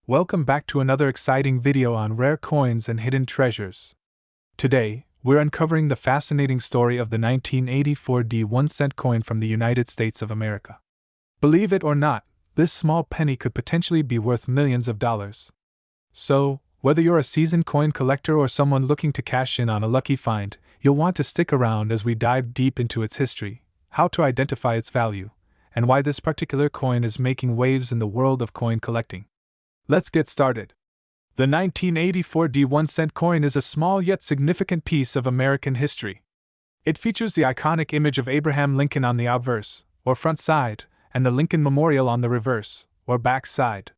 Welcome back to another exciting video on rare coins and hidden treasures. Today, we're uncovering the fascinating story of the 1984 1-cent coin from the United States of America. Believe it or not, this small penny could potentially be worth millions of dollars. So, whether you're a seasoned coin collector or someone looking to cash in on a lucky find, you'll want to stick around as we dive deep into its history, how to identify its value, and why this particular coin is making waves in the world of coin collecting. Let's get started. The 1984 1-cent coin is a small yet significant piece of American history. It features the iconic image of Abraham Lincoln on the obverse, or front side, and the Lincoln Memorial on the reverse, or back side.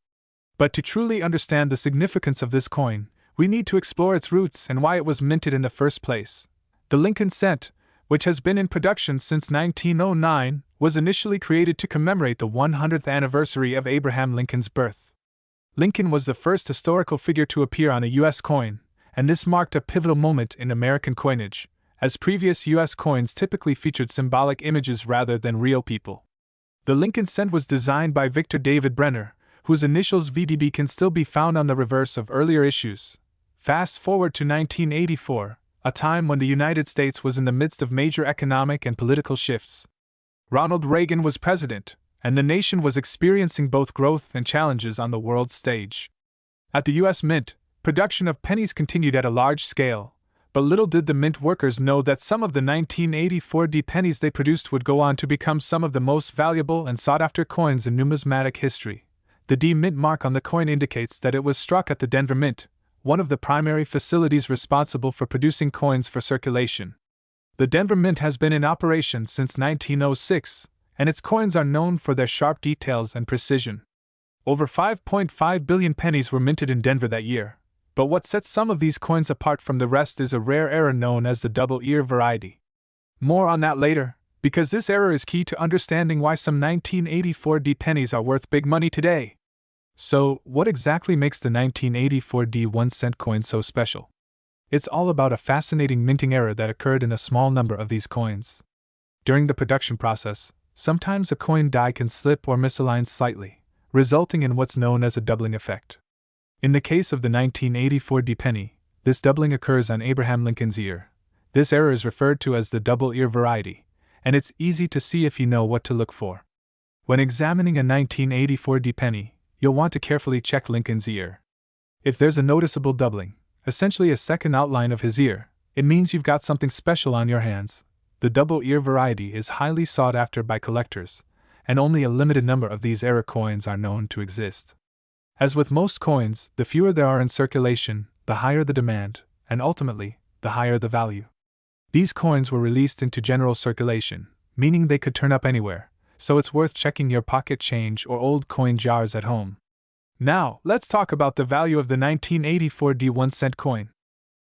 But to truly understand the significance of this coin, we need to explore its roots and why it was minted in the first place. The Lincoln cent, which has been in production since 1909, was initially created to commemorate the 100th anniversary of Abraham Lincoln's birth. Lincoln was the first historical figure to appear on a U.S. coin, and this marked a pivotal moment in American coinage, as previous U.S. coins typically featured symbolic images rather than real people. The Lincoln cent was designed by Victor David Brenner, whose initials VDB can still be found on the reverse of earlier issues. Fast forward to 1984, a time when the United States was in the midst of major economic and political shifts. Ronald Reagan was president, and the nation was experiencing both growth and challenges on the world stage. At the U.S. Mint, production of pennies continued at a large scale, but little did the mint workers know that some of the 1984 pennies they produced would go on to become some of the most valuable and sought-after coins in numismatic history. The D Mint mark on the coin indicates that it was struck at the Denver Mint, one of the primary facilities responsible for producing coins for circulation. The Denver Mint has been in operation since 1906, and its coins are known for their sharp details and precision. Over 5.5 billion pennies were minted in Denver that year, but what sets some of these coins apart from the rest is a rare error known as the double-ear variety. More on that later, because this error is key to understanding why some 1984 pennies are worth big money today. So, what exactly makes the 1984 1-cent coin so special? It's all about a fascinating minting error that occurred in a small number of these coins. During the production process, sometimes a coin die can slip or misalign slightly, resulting in what's known as a doubling effect. In the case of the 1984 penny, this doubling occurs on Abraham Lincoln's ear. This error is referred to as the double-ear variety, and it's easy to see if you know what to look for. When examining a 1984 penny, you'll want to carefully check Lincoln's ear. If there's a noticeable doubling, essentially a second outline of his ear, it means you've got something special on your hands. The double-ear variety is highly sought after by collectors, and only a limited number of these error coins are known to exist. As with most coins, the fewer there are in circulation, the higher the demand, and ultimately, the higher the value. These coins were released into general circulation, meaning they could turn up anywhere, so it's worth checking your pocket change or old coin jars at home. Now, let's talk about the value of the 1984 1-cent coin.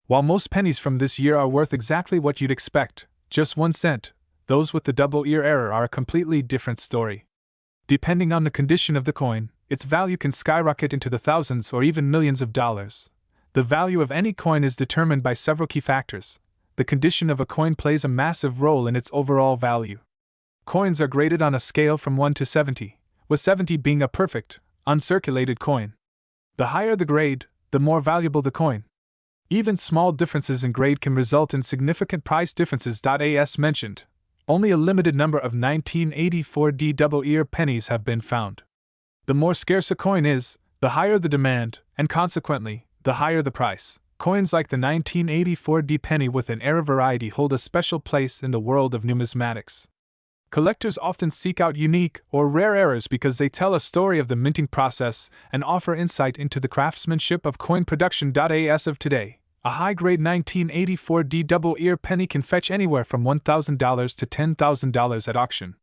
While most pennies from this year are worth exactly what you'd expect, just 1 cent, those with the double-ear error are a completely different story. Depending on the condition of the coin, its value can skyrocket into the thousands or even millions of dollars. The value of any coin is determined by several key factors. The condition of a coin plays a massive role in its overall value. Coins are graded on a scale from 1 to 70, with 70 being a perfect, uncirculated coin. The higher the grade, the more valuable the coin. Even small differences in grade can result in significant price differences. As mentioned, only a limited number of 1984 double-ear pennies have been found. The more scarce a coin is, the higher the demand, and consequently, the higher the price. Coins like the 1984 penny with an error variety hold a special place in the world of numismatics. Collectors often seek out unique or rare errors because they tell a story of the minting process and offer insight into the craftsmanship of coin production. As of today, a high-grade 1984 double-ear penny can fetch anywhere from $1,000 to $10,000 at auction.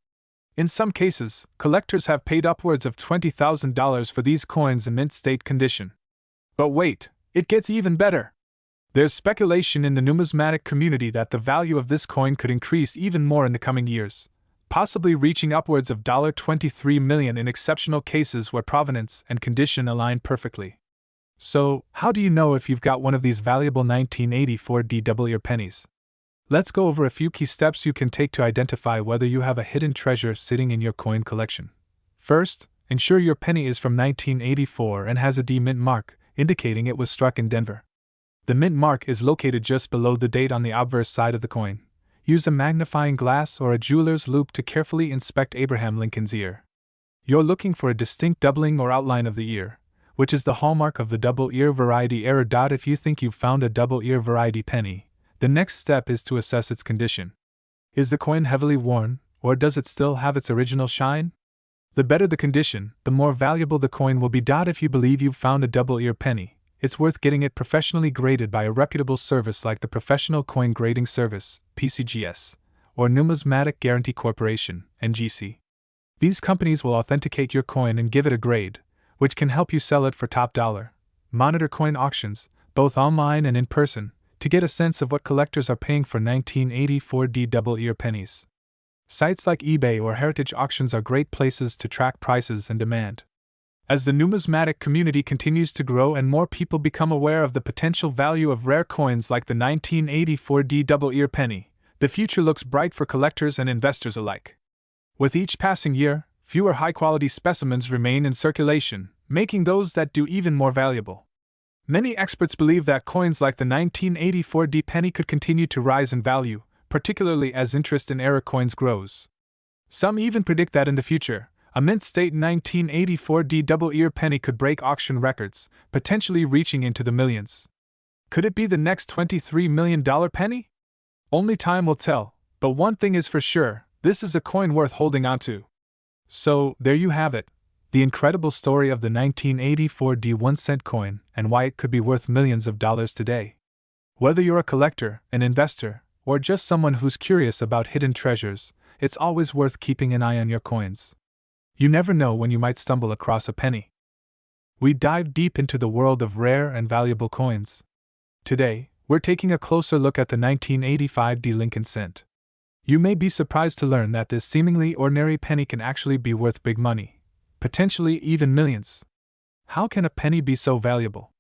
In some cases, collectors have paid upwards of $20,000 for these coins in mint state condition. But wait, it gets even better. There's speculation in the numismatic community that the value of this coin could increase even more in the coming years, possibly reaching upwards of $23 million in exceptional cases where provenance and condition align perfectly. So, how do you know if you've got one of these valuable 1984 double-ear pennies? Let's go over a few key steps you can take to identify whether you have a hidden treasure sitting in your coin collection. First, ensure your penny is from 1984 and has a D mint mark, indicating it was struck in Denver. The mint mark is located just below the date on the obverse side of the coin. Use a magnifying glass or a jeweler's loupe to carefully inspect Abraham Lincoln's ear. You're looking for a distinct doubling or outline of the ear, which is the hallmark of the double ear variety error. If you think you've found a double ear variety penny, the next step is to assess its condition. Is the coin heavily worn, or does it still have its original shine? The better the condition, the more valuable the coin will be. If you believe you've found a double ear penny, it's worth getting it professionally graded by a reputable service like the Professional Coin Grading Service, PCGS, or Numismatic Guarantee Corporation, NGC. These companies will authenticate your coin and give it a grade, which can help you sell it for top dollar. Monitor coin auctions, both online and in person, to get a sense of what collectors are paying for 1984D double ear pennies. Sites like eBay or Heritage Auctions are great places to track prices and demand. As the numismatic community continues to grow and more people become aware of the potential value of rare coins like the 1984D double ear penny, the future looks bright for collectors and investors alike. With each passing year, fewer high-quality specimens remain in circulation, making those that do even more valuable. Many experts believe that coins like the 1984D penny could continue to rise in value, particularly as interest in era coins grows. Some even predict that in the future, a mint state 1984D double ear penny could break auction records, potentially reaching into the millions. Could it be the next $23 million penny? Only time will tell, but one thing is for sure, this is a coin worth holding onto. So, there you have it, the incredible story of the 1984D 1-cent coin and why it could be worth millions of dollars today. Whether you're a collector, an investor, or just someone who's curious about hidden treasures, it's always worth keeping an eye on your coins. You never know when you might stumble across a penny. We dive deep into the world of rare and valuable coins. Today, we're taking a closer look at the 1985D Lincoln cent. You may be surprised to learn that this seemingly ordinary penny can actually be worth big money, potentially even millions. How can a penny be so valuable?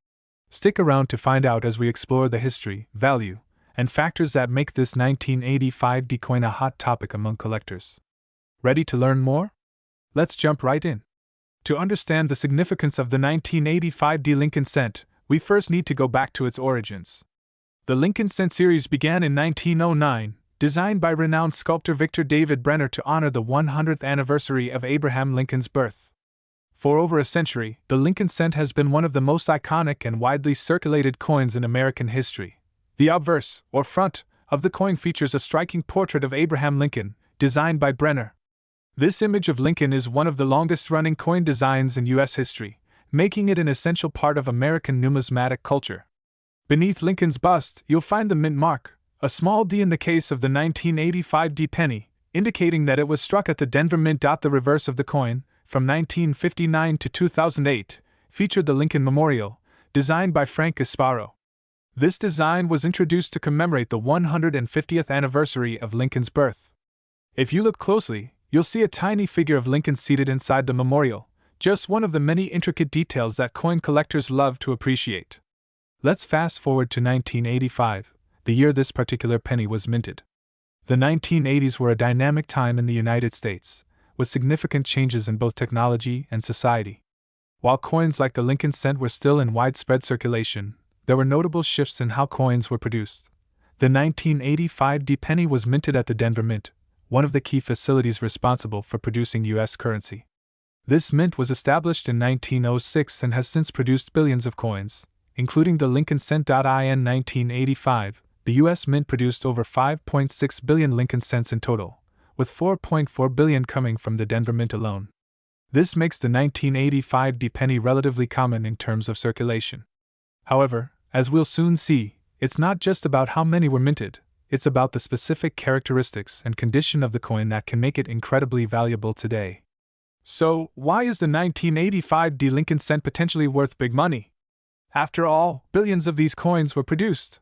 Stick around to find out as we explore the history, value, and factors that make this 1985D coin a hot topic among collectors. Ready to learn more? Let's jump right in. To understand the significance of the 1985D Lincoln cent, we first need to go back to its origins. The Lincoln cent series began in 1909, designed by renowned sculptor Victor David Brenner to honor the 100th anniversary of Abraham Lincoln's birth. For over a century, the Lincoln cent has been one of the most iconic and widely circulated coins in American history. The obverse, or front, of the coin features a striking portrait of Abraham Lincoln, designed by Brenner. This image of Lincoln is one of the longest-running coin designs in U.S. history, making it an essential part of American numismatic culture. Beneath Lincoln's bust, you'll find the mint mark, a small D in the case of the 1985D penny, indicating that it was struck at the Denver Mint. The reverse of the coin, from 1959 to 2008, featured the Lincoln Memorial, designed by Frank Gasparo. This design was introduced to commemorate the 150th anniversary of Lincoln's birth. If you look closely, you'll see a tiny figure of Lincoln seated inside the memorial, just one of the many intricate details that coin collectors love to appreciate. Let's fast forward to 1985, the year this particular penny was minted. The 1980s were a dynamic time in the United States, with significant changes in both technology and society. While coins like the Lincoln cent were still in widespread circulation, there were notable shifts in how coins were produced. The 1985D penny was minted at the Denver Mint, one of the key facilities responsible for producing U.S. currency. This mint was established in 1906 and has since produced billions of coins, including the Lincoln cent. In 1985, the U.S. Mint produced over 5.6 billion Lincoln cents in total, with 4.4 billion coming from the Denver Mint alone. This makes the 1985D penny relatively common in terms of circulation. However, as we'll soon see, it's not just about how many were minted, it's about the specific characteristics and condition of the coin that can make it incredibly valuable today. So, why is the 1985D Lincoln cent potentially worth big money? After all, billions of these coins were produced.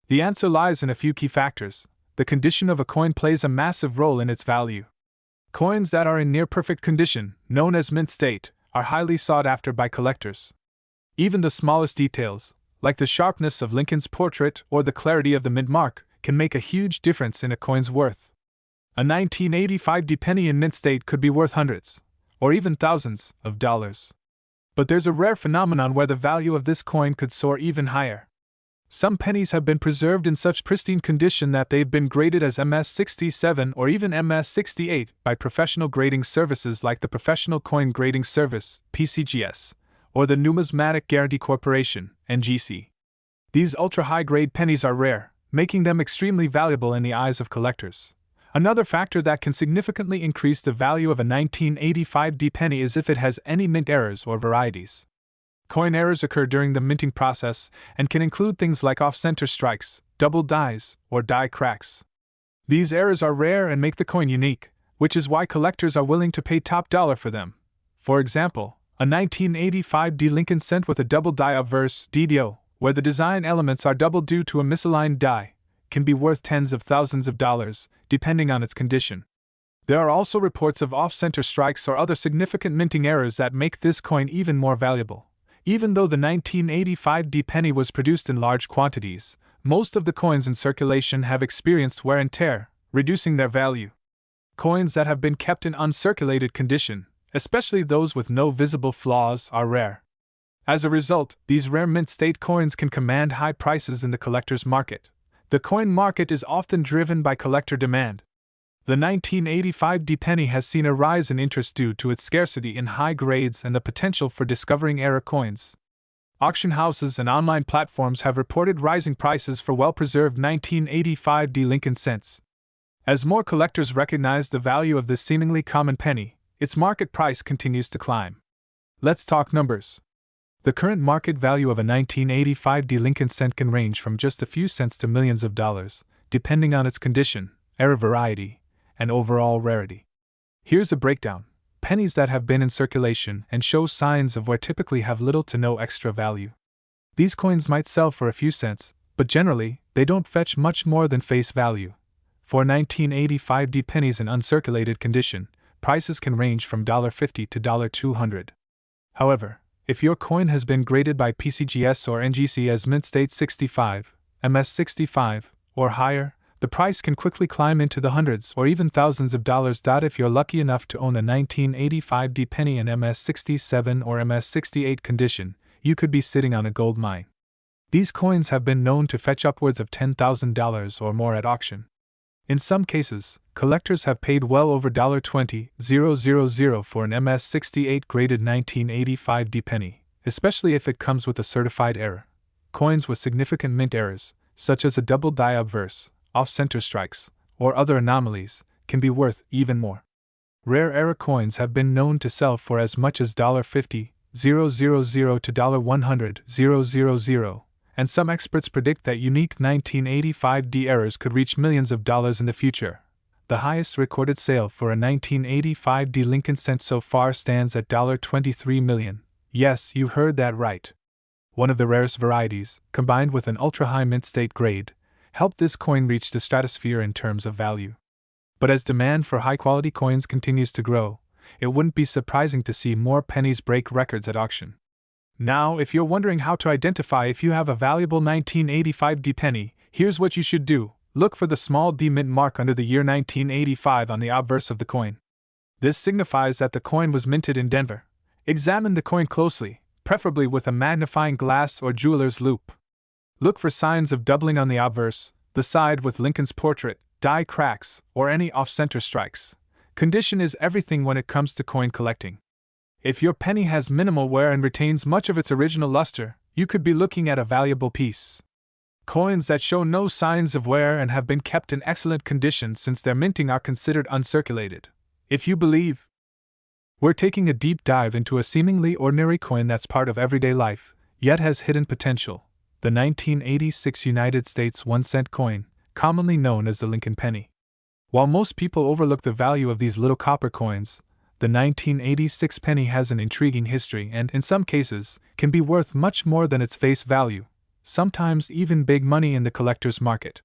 The answer lies in a few key factors. The condition of a coin plays a massive role in its value. Coins that are in near-perfect condition, known as mint state, are highly sought after by collectors. Even the smallest details, like the sharpness of Lincoln's portrait or the clarity of the mint mark, can make a huge difference in a coin's worth. A 1985D penny in mint state could be worth hundreds, or even thousands of dollars. But there's a rare phenomenon where the value of this coin could soar even higher. Some pennies have been preserved in such pristine condition that they've been graded as MS-67 or even MS-68 by professional grading services like the Professional Coin Grading Service, PCGS, or the Numismatic Guarantee Corporation, NGC. These ultra-high-grade pennies are rare, making them extremely valuable in the eyes of collectors. Another factor that can significantly increase the value of a 1985D penny is if it has any mint errors or varieties. Coin errors occur during the minting process and can include things like off-center strikes, double dies, or die cracks. These errors are rare and make the coin unique, which is why collectors are willing to pay top dollar for them. For example, a 1985D Lincoln cent with a double die obverse (DDO), where the design elements are double due to a misaligned die, can be worth tens of thousands of dollars, depending on its condition. There are also reports of off-center strikes or other significant minting errors that make this coin even more valuable. Even though the 1985D penny was produced in large quantities, most of the coins in circulation have experienced wear and tear, reducing their value. Coins that have been kept in uncirculated condition, especially those with no visible flaws, are rare. As a result, these rare mint state coins can command high prices in the collector's market. The coin market is often driven by collector demand. The 1985D penny has seen a rise in interest due to its scarcity in high grades and the potential for discovering error coins. Auction houses and online platforms have reported rising prices for well-preserved 1985D Lincoln cents. As more collectors recognize the value of this seemingly common penny, its market price continues to climb. Let's talk numbers. The current market value of a 1985D Lincoln cent can range from just a few cents to millions of dollars, depending on its condition, error variety, and overall rarity. Here's a breakdown. Pennies that have been in circulation and show signs of wear typically have little to no extra value. These coins might sell for a few cents, but generally, they don't fetch much more than face value. For 1985D pennies in uncirculated condition, prices can range from $50 to $200. However, if your coin has been graded by PCGS or NGC as Mint State 65, MS65, or higher, the price can quickly climb into the hundreds or even thousands of dollars. If you're lucky enough to own a 1985D penny in MS67 or MS68 condition, you could be sitting on a gold mine. These coins have been known to fetch upwards of $10,000 or more at auction. In some cases, collectors have paid well over $20,000 for an MS68 graded 1985D penny, especially if it comes with a certified error. Coins with significant mint errors, such as a double die obverse, off-center strikes, or other anomalies, can be worth even more. Rare error coins have been known to sell for as much as $50,000 to $100,000, and some experts predict that unique 1985D errors could reach millions of dollars in the future. The highest recorded sale for a 1985D Lincoln cent so far stands at $23 million. Yes, you heard that right. One of the rarest varieties, combined with an ultra-high mint state grade, helped this coin reach the stratosphere in terms of value. But as demand for high-quality coins continues to grow, it wouldn't be surprising to see more pennies break records at auction. Now, if you're wondering how to identify if you have a valuable 1985D penny, here's what you should do. Look for the small D mint mark under the year 1985 on the obverse of the coin. This signifies that the coin was minted in Denver. Examine the coin closely, preferably with a magnifying glass or jeweler's loupe. Look for signs of doubling on the obverse, the side with Lincoln's portrait, die cracks, or any off-center strikes. Condition is everything when it comes to coin collecting. If your penny has minimal wear and retains much of its original luster, you could be looking at a valuable piece. Coins that show no signs of wear and have been kept in excellent condition since their minting are considered uncirculated. If you believe. We're taking a deep dive into a seemingly ordinary coin that's part of everyday life, yet has hidden potential. The 1986 United States 1-cent coin, commonly known as the Lincoln penny. While most people overlook the value of these little copper coins, the 1986 penny has an intriguing history and, in some cases, can be worth much more than its face value, sometimes even big money in the collector's market.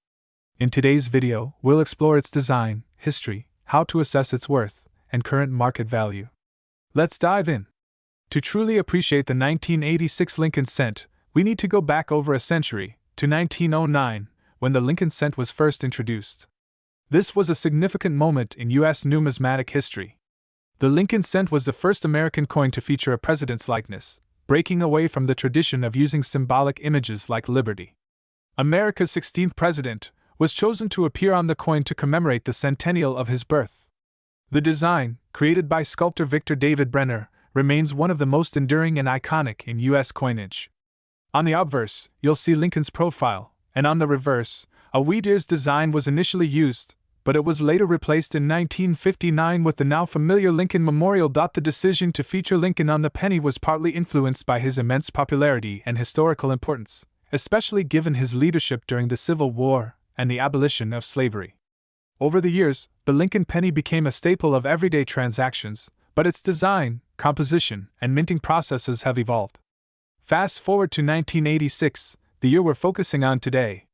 In today's video, we'll explore its design, history, how to assess its worth, and current market value. Let's dive in. To truly appreciate the 1986 Lincoln cent, we need to go back over a century, to 1909, when the Lincoln cent was first introduced. This was a significant moment in U.S. numismatic history. The Lincoln cent was the first American coin to feature a president's likeness, breaking away from the tradition of using symbolic images like liberty. America's 16th president was chosen to appear on the coin to commemorate the centennial of his birth. The design, created by sculptor Victor David Brenner, remains one of the most enduring and iconic in U.S. coinage. On the obverse, you'll see Lincoln's profile, and on the reverse, a wheat ears design was initially used, but it was later replaced in 1959 with the now familiar Lincoln Memorial. The decision to feature Lincoln on the penny was partly influenced by his immense popularity and historical importance, especially given his leadership during the Civil War and the abolition of slavery. Over the years, the Lincoln penny became a staple of everyday transactions, but its design, composition, and minting processes have evolved. Fast forward to 1986, the year we're focusing on today.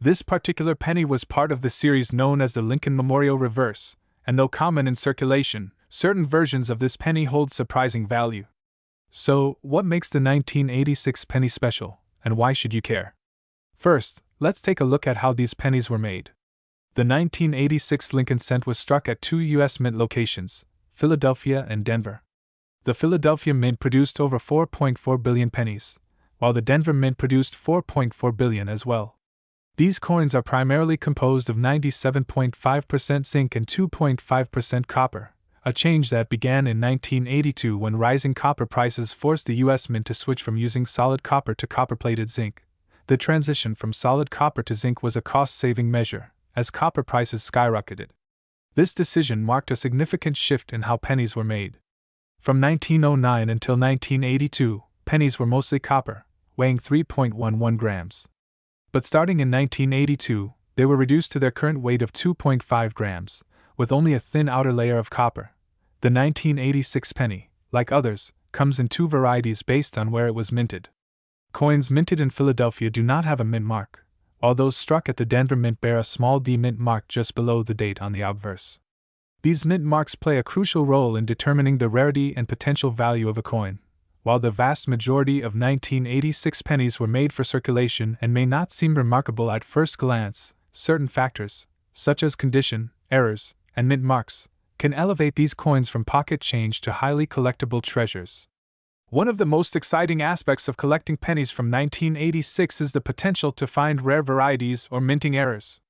This particular penny was part of the series known as the Lincoln Memorial Reverse, and though common in circulation, certain versions of this penny hold surprising value. So, what makes the 1986 penny special, and why should you care? First, let's take a look at how these pennies were made. The 1986 Lincoln cent was struck at two U.S. mint locations, Philadelphia and Denver. The Philadelphia Mint produced over 4.4 billion pennies, while the Denver Mint produced 4.4 billion as well. These coins are primarily composed of 97.5% zinc and 2.5% copper, a change that began in 1982 when rising copper prices forced the U.S. Mint to switch from using solid copper to copper-plated zinc. The transition from solid copper to zinc was a cost-saving measure, as copper prices skyrocketed. This decision marked a significant shift in how pennies were made. From 1909 until 1982, pennies were mostly copper, weighing 3.11 grams. But starting in 1982, they were reduced to their current weight of 2.5 grams, with only a thin outer layer of copper. The 1986 penny, like others, comes in two varieties based on where it was minted. Coins minted in Philadelphia do not have a mint mark, while those struck at the Denver Mint bear a small D mint mark just below the date on the obverse. These mint marks play a crucial role in determining the rarity and potential value of a coin. While the vast majority of 1986 pennies were made for circulation and may not seem remarkable at first glance, certain factors, such as condition, errors, and mint marks, can elevate these coins from pocket change to highly collectible treasures. One of the most exciting aspects of collecting pennies from 1986 is the potential to find rare varieties or minting errors.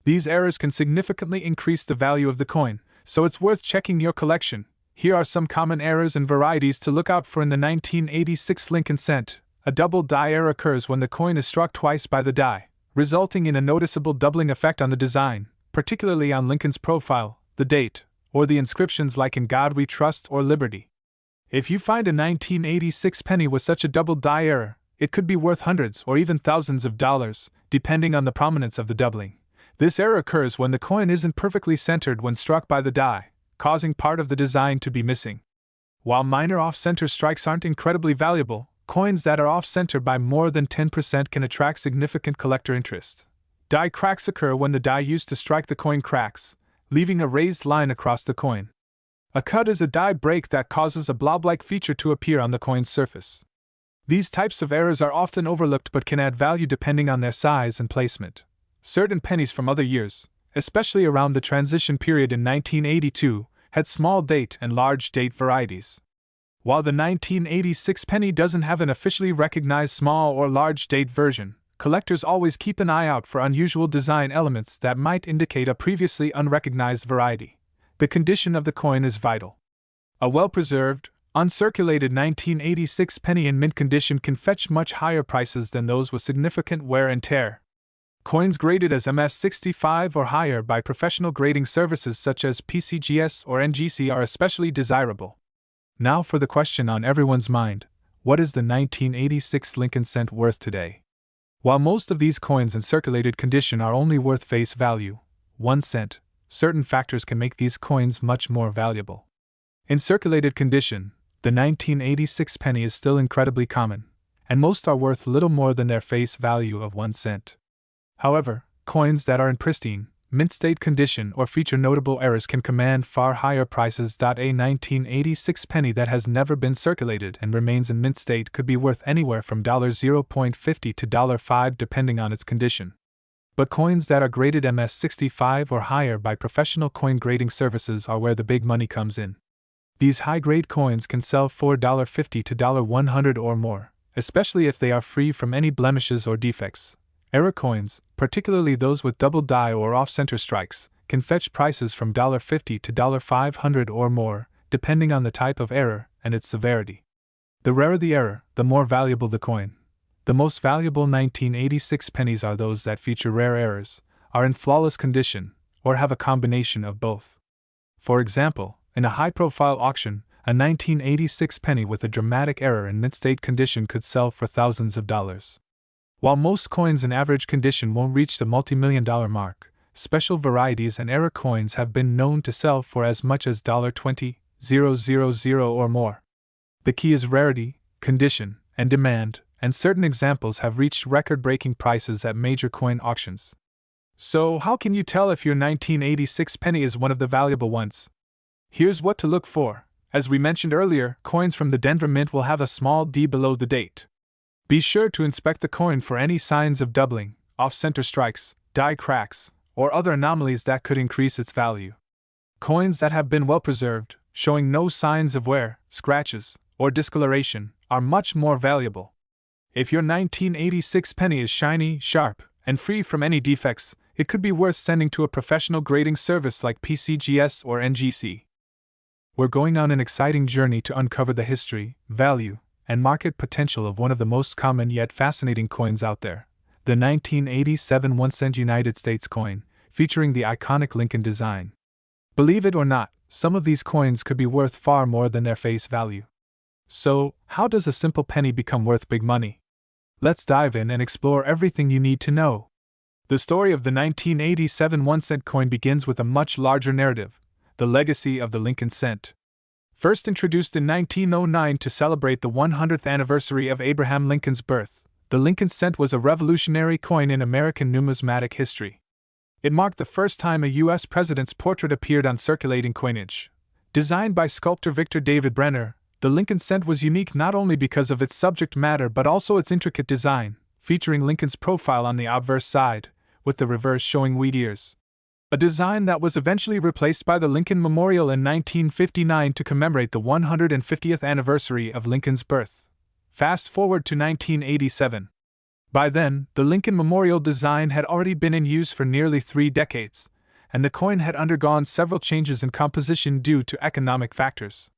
These errors can significantly increase the value of the coin, so it's worth checking your collection. Here are some common errors and varieties to look out for in the 1986 Lincoln cent. A double die error occurs when the coin is struck twice by the die, resulting in a noticeable doubling effect on the design, particularly on Lincoln's profile, the date, or the inscriptions like "In God We Trust" or "Liberty." If you find a 1986 penny with such a double die error, it could be worth hundreds or even thousands of dollars, depending on the prominence of the doubling. This error occurs when the coin isn't perfectly centered when struck by the die, causing part of the design to be missing. While minor off-center strikes aren't incredibly valuable, coins that are off-center by more than 10% can attract significant collector interest. Die cracks occur when the die used to strike the coin cracks, leaving a raised line across the coin. A cut is a die break that causes a blob-like feature to appear on the coin's surface. These types of errors are often overlooked but can add value depending on their size and placement. Certain pennies from other years, especially around the transition period in 1982, had small date and large date varieties. While the 1986 penny doesn't have an officially recognized small or large date version, collectors always keep an eye out for unusual design elements that might indicate a previously unrecognized variety. The condition of the coin is vital. A well-preserved, uncirculated 1986 penny in mint condition can fetch much higher prices than those with significant wear and tear. Coins graded as MS65 or higher by professional grading services such as PCGS or NGC are especially desirable. Now for the question on everyone's mind: what is the 1986 Lincoln cent worth today? While most of these coins in circulated condition are only worth face value, 1 cent, certain factors can make these coins much more valuable. In circulated condition, the 1986 penny is still incredibly common, and most are worth little more than their face value of 1 cent. However, coins that are in pristine, mint state condition or feature notable errors can command far higher prices. A 1986 penny that has never been circulated and remains in mint state could be worth anywhere from $0.50 to $5 depending on its condition. But coins that are graded MS65 or higher by professional coin grading services are where the big money comes in. These high-grade coins can sell for $50 to $100 or more, especially if they are free from any blemishes or defects. Error coins, particularly those with double die or off-center strikes, can fetch prices from $50 to $500 or more, depending on the type of error and its severity. The rarer the error, the more valuable the coin. The most valuable 1986 pennies are those that feature rare errors, are in flawless condition, or have a combination of both. For example, in a high-profile auction, a 1986 penny with a dramatic error in mint-state condition could sell for thousands of dollars. While most coins in average condition won't reach the multi-million-dollar mark, special varieties and error coins have been known to sell for as much as $20,000 or more. The key is rarity, condition, and demand, and certain examples have reached record-breaking prices at major coin auctions. So, how can you tell if your 1986 penny is one of the valuable ones? Here's what to look for. As we mentioned earlier, coins from the Denver Mint will have a small D below the date. Be sure to inspect the coin for any signs of doubling, off-center strikes, die cracks, or other anomalies that could increase its value. Coins that have been well preserved, showing no signs of wear, scratches, or discoloration, are much more valuable. If your 1986 penny is shiny, sharp, and free from any defects, it could be worth sending to a professional grading service like PCGS or NGC. We're going on an exciting journey to uncover the history, value, and market potential of one of the most common yet fascinating coins out there, the 1987 1-cent United States coin, featuring the iconic Lincoln design. Believe it or not, some of these coins could be worth far more than their face value. So, how does a simple penny become worth big money? Let's dive in and explore everything you need to know. The story of the 1987 1-cent coin begins with a much larger narrative, the legacy of the Lincoln cent. First introduced in 1909 to celebrate the 100th anniversary of Abraham Lincoln's birth, the Lincoln cent was a revolutionary coin in American numismatic history. It marked the first time a U.S. president's portrait appeared on circulating coinage. Designed by sculptor Victor David Brenner, the Lincoln cent was unique not only because of its subject matter but also its intricate design, featuring Lincoln's profile on the obverse side, with the reverse showing wheat ears. A design that was eventually replaced by the Lincoln Memorial in 1959 to commemorate the 150th anniversary of Lincoln's birth. Fast forward to 1987. By then, the Lincoln Memorial design had already been in use for nearly 3 decades, and the coin had undergone several changes in composition due to economic factors.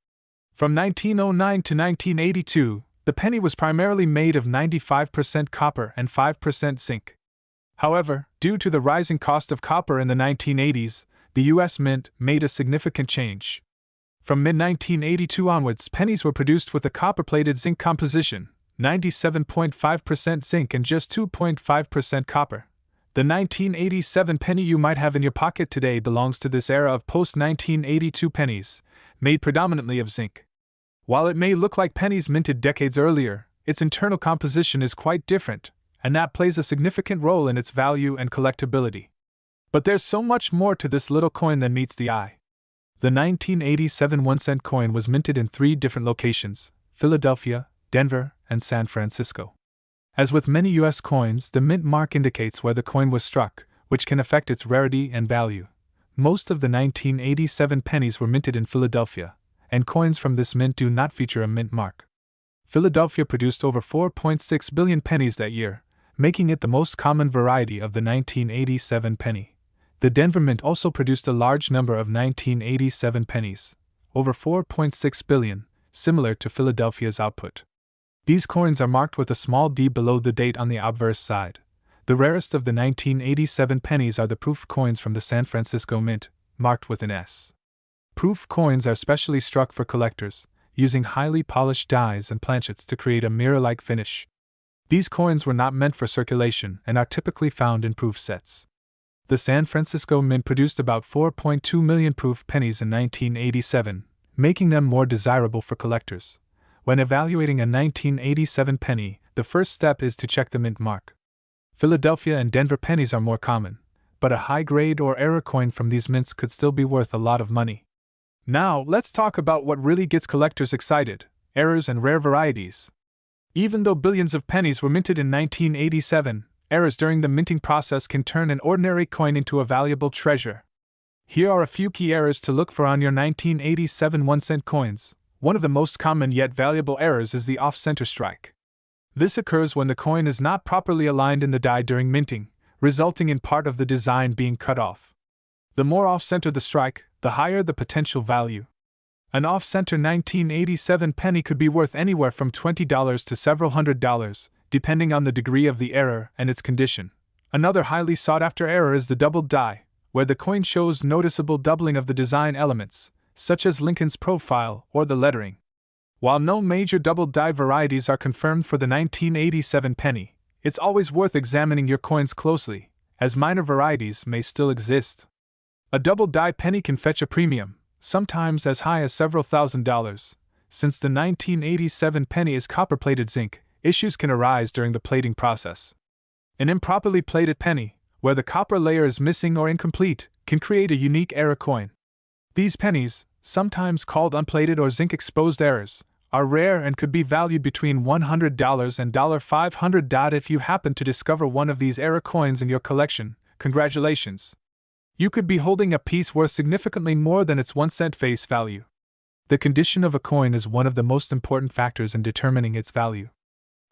From 1909 to 1982, the penny was primarily made of 95% copper and 5% zinc. However, due to the rising cost of copper in the 1980s, the U.S. Mint made a significant change. From mid-1982 onwards, pennies were produced with a copper-plated zinc composition, 97.5% zinc and just 2.5% copper. The 1987 penny you might have in your pocket today belongs to this era of post-1982 pennies, made predominantly of zinc. While it may look like pennies minted decades earlier, its internal composition is quite different, and that plays a significant role in its value and collectability. But there's so much more to this little coin than meets the eye. The 1987 1-cent coin was minted in 3 different locations: Philadelphia, Denver, and San Francisco. As with many U.S. coins, the mint mark indicates where the coin was struck, which can affect its rarity and value. Most of the 1987 pennies were minted in Philadelphia, and coins from this mint do not feature a mint mark. Philadelphia produced over 4.6 billion pennies that year, making it the most common variety of the 1987 penny. The Denver Mint also produced a large number of 1987 pennies, over 4.6 billion, similar to Philadelphia's output. These coins are marked with a small d below the date on the obverse side. The rarest of the 1987 pennies are the proof coins from the San Francisco Mint, marked with an S. Proof coins are specially struck for collectors, using highly polished dies and planchets to create a mirror-like finish. These coins were not meant for circulation and are typically found in proof sets. The San Francisco Mint produced about 4.2 million proof pennies in 1987, making them more desirable for collectors. When evaluating a 1987 penny, the first step is to check the mint mark. Philadelphia and Denver pennies are more common, but a high-grade or error coin from these mints could still be worth a lot of money. Now, let's talk about what really gets collectors excited: errors and rare varieties. Even though billions of pennies were minted in 1987, errors during the minting process can turn an ordinary coin into a valuable treasure. Here are a few key errors to look for on your 1987 1-cent coins. One of the most common yet valuable errors is the off-center strike. This occurs when the coin is not properly aligned in the die during minting, resulting in part of the design being cut off. The more off-center the strike, the higher the potential value. An off-center 1987 penny could be worth anywhere from $20 to several $100s, depending on the degree of the error and its condition. Another highly sought-after error is the doubled die, where the coin shows noticeable doubling of the design elements, such as Lincoln's profile or the lettering. While no major doubled die varieties are confirmed for the 1987 penny, it's always worth examining your coins closely, as minor varieties may still exist. A double die penny can fetch a premium, sometimes as high as several $1,000s. Since the 1987 penny is copper-plated zinc, issues can arise during the plating process. An improperly plated penny, where the copper layer is missing or incomplete, can create a unique error coin. These pennies, sometimes called unplated or zinc-exposed errors, are rare and could be valued between $100 and $500. If you happen to discover one of these error coins in your collection, congratulations! You could be holding a piece worth significantly more than its 1-cent face value. The condition of a coin is one of the most important factors in determining its value.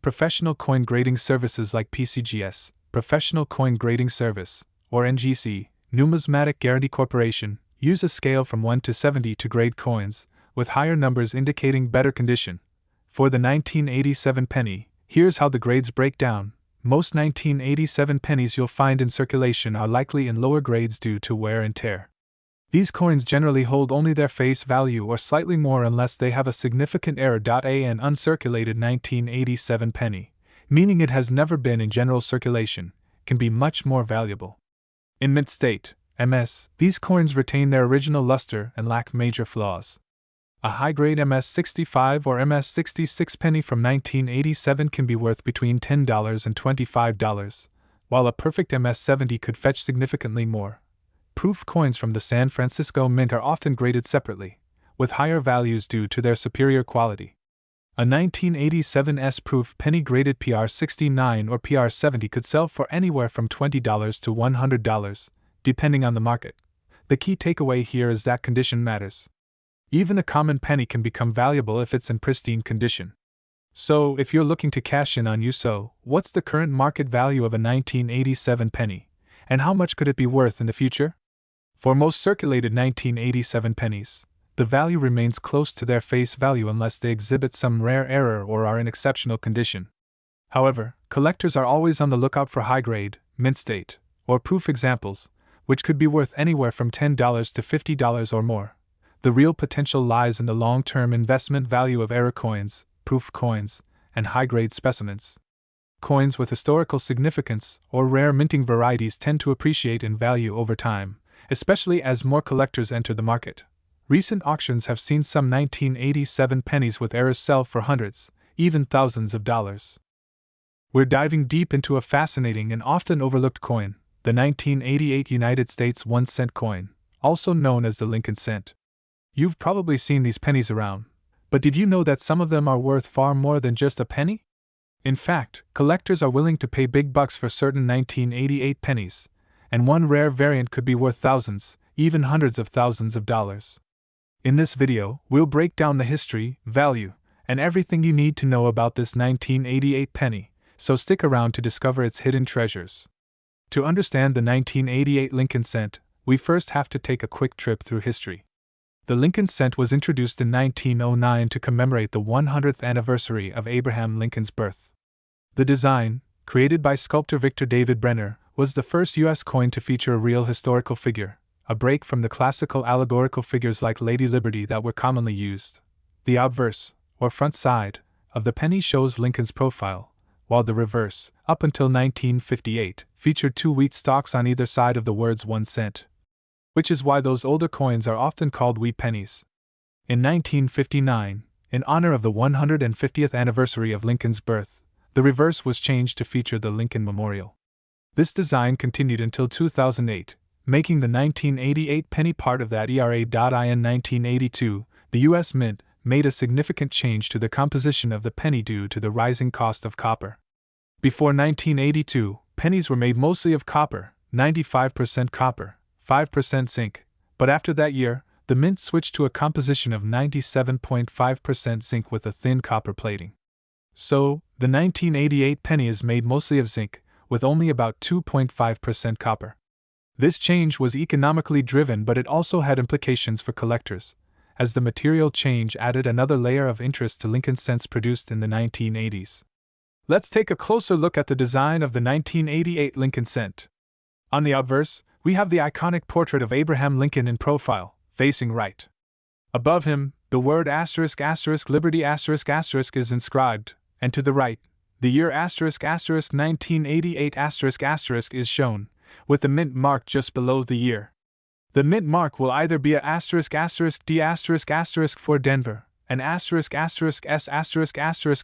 Professional coin grading services like PCGS, Professional Coin Grading Service, or NGC, Numismatic Guarantee Corporation, use a scale from 1 to 70 to grade coins, with higher numbers indicating better condition. For the 1987 penny, here's how the grades break down. Most 1987 pennies you'll find in circulation are likely in lower grades due to wear and tear. These coins generally hold only their face value or slightly more unless they have a significant error. An uncirculated 1987 penny, meaning it has never been in general circulation, can be much more valuable. In mint state, MS, these coins retain their original luster and lack major flaws. A high-grade MS-65 or MS-66 penny from 1987 can be worth between $10 and $25, while a perfect MS-70 could fetch significantly more. Proof coins from the San Francisco Mint are often graded separately, with higher values due to their superior quality. A 1987 S-proof penny graded PR69 or PR70 could sell for anywhere from $20 to $100, depending on the market. The key takeaway here is that condition matters. Even a common penny can become valuable if it's in pristine condition. So, if you're looking to cash in on what's the current market value of a 1987 penny, and how much could it be worth in the future? For most circulated 1987 pennies, the value remains close to their face value unless they exhibit some rare error or are in exceptional condition. However, collectors are always on the lookout for high-grade, mint state, or proof examples, which could be worth anywhere from $10 to $50 or more. The real potential lies in the long-term investment value of error coins, proof coins, and high-grade specimens. Coins with historical significance or rare minting varieties tend to appreciate in value over time, especially as more collectors enter the market. Recent auctions have seen some 1987 pennies with errors sell for hundreds, even thousands of dollars. We're diving deep into a fascinating and often overlooked coin, the 1988 United States 1-cent coin, also known as the Lincoln cent. You've probably seen these pennies around, but did you know that some of them are worth far more than just a penny? In fact, collectors are willing to pay big bucks for certain 1988 pennies, and one rare variant could be worth thousands, even hundreds of thousands of dollars. In this video, we'll break down the history, value, and everything you need to know about this 1988 penny, so stick around to discover its hidden treasures. To understand the 1988 Lincoln cent, we first have to take a quick trip through history. The Lincoln cent was introduced in 1909 to commemorate the 100th anniversary of Abraham Lincoln's birth. The design, created by sculptor Victor David Brenner, was the first U.S. coin to feature a real historical figure, a break from the classical allegorical figures like Lady Liberty that were commonly used. The obverse, or front side, of the penny shows Lincoln's profile, while the reverse, up until 1958, featured two wheat stalks on either side of the words 1 cent. Which is why those older coins are often called wheat pennies. In 1959, in honor of the 150th anniversary of Lincoln's birth, the reverse was changed to feature the Lincoln Memorial. This design continued until 2008, making the 1988 penny part of that era. In 1982, the U.S. Mint made a significant change to the composition of the penny due to the rising cost of copper. Before 1982, pennies were made mostly of copper, 95% copper, 5% zinc, But after that year, the mint switched to a composition of 97.5% zinc with a thin copper plating. So, the 1988 penny is made mostly of zinc, with only about 2.5% copper. This change was economically driven, but it also had implications for collectors, as the material change added another layer of interest to Lincoln cents produced in the 1980s. Let's take a closer look at the design of the 1988 Lincoln cent. On the obverse, we have the iconic portrait of Abraham Lincoln in profile, facing right. Above him, the word ***Liberty** is inscribed, and to the right, the year ***1988** is shown, with the mint mark just below the year. The mint mark will either be a ***D** for Denver, an ***S**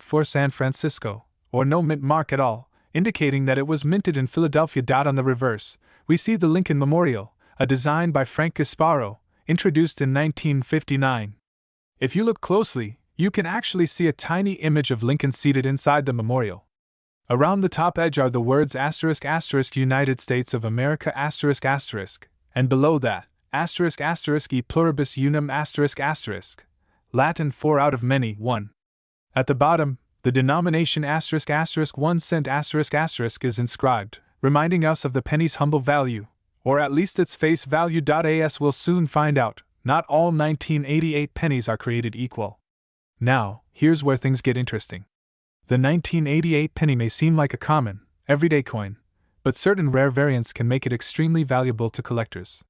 for San Francisco, or no mint mark at all, indicating that it was minted in Philadelphia. On the reverse, we see the Lincoln Memorial, a design by Frank Gasparo, introduced in 1959. If you look closely, you can actually see a tiny image of Lincoln seated inside the memorial. Around the top edge are the words ***United States of America***, and below that, ***E pluribus unum***, Latin 4 out of many, 1. At the bottom, the denomination ***1 cent** is inscribed, reminding us of the penny's humble value, or at least its face value. As we'll soon find out, not all 1988 pennies are created equal. Now, here's where things get interesting. The 1988 penny may seem like a common, everyday coin, but certain rare variants can make it extremely valuable to collectors.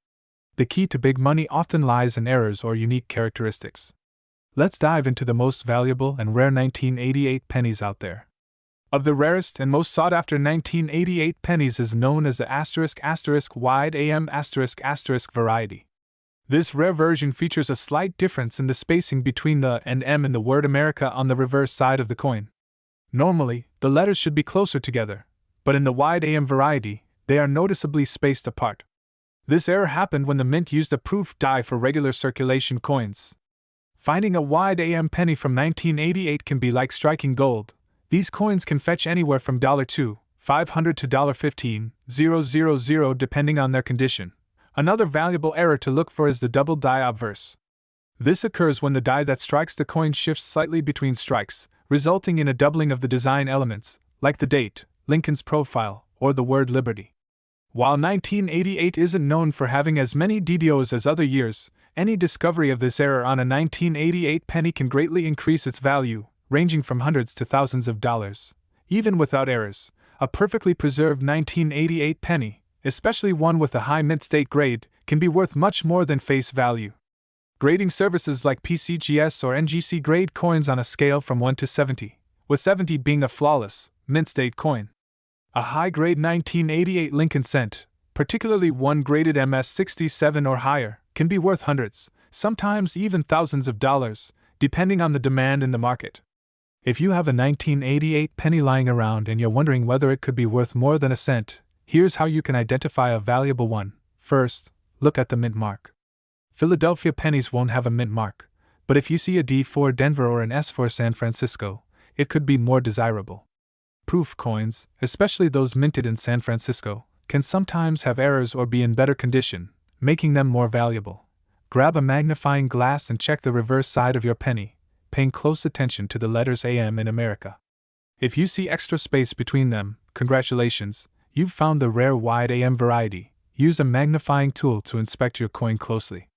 The key to big money often lies in errors or unique characteristics. Let's dive into the most valuable and rare 1988 pennies out there. Of the rarest and most sought-after 1988 pennies is known as the wide AM variety. This rare version features a slight difference in the spacing between the and M in the word America on the reverse side of the coin. Normally, the letters should be closer together, but in the wide AM variety, they are noticeably spaced apart. This error happened when the mint used a proof die for regular circulation coins. Finding a wide AM penny from 1988 can be like striking gold. These coins can fetch anywhere from $2, $500 to $15,000 depending on their condition. Another valuable error to look for is the double die obverse. This occurs when the die that strikes the coin shifts slightly between strikes, resulting in a doubling of the design elements, like the date, Lincoln's profile, or the word Liberty. While 1988 isn't known for having as many DDOs as other years, any discovery of this error on a 1988 penny can greatly increase its value, ranging from hundreds to thousands of dollars. Even without errors, a perfectly preserved 1988 penny, especially one with a high mint state grade, can be worth much more than face value. Grading services like PCGS or NGC grade coins on a scale from 1 to 70, with 70 being a flawless, mint state coin. A high-grade 1988 Lincoln cent, particularly one graded MS67 or higher, can be worth hundreds, sometimes even thousands of dollars, depending on the demand in the market. If you have a 1988 penny lying around and you're wondering whether it could be worth more than a cent, here's how you can identify a valuable one. First, look at the mint mark. Philadelphia pennies won't have a mint mark, but if you see a D for Denver or an S for San Francisco, it could be more desirable. Proof coins, especially those minted in San Francisco, can sometimes have errors or be in better condition, making them more valuable. Grab a magnifying glass and check the reverse side of your penny, paying close attention to the letters AM in America. If you see extra space between them, congratulations, you've found the rare wide AM variety. Use a magnifying tool to inspect your coin closely.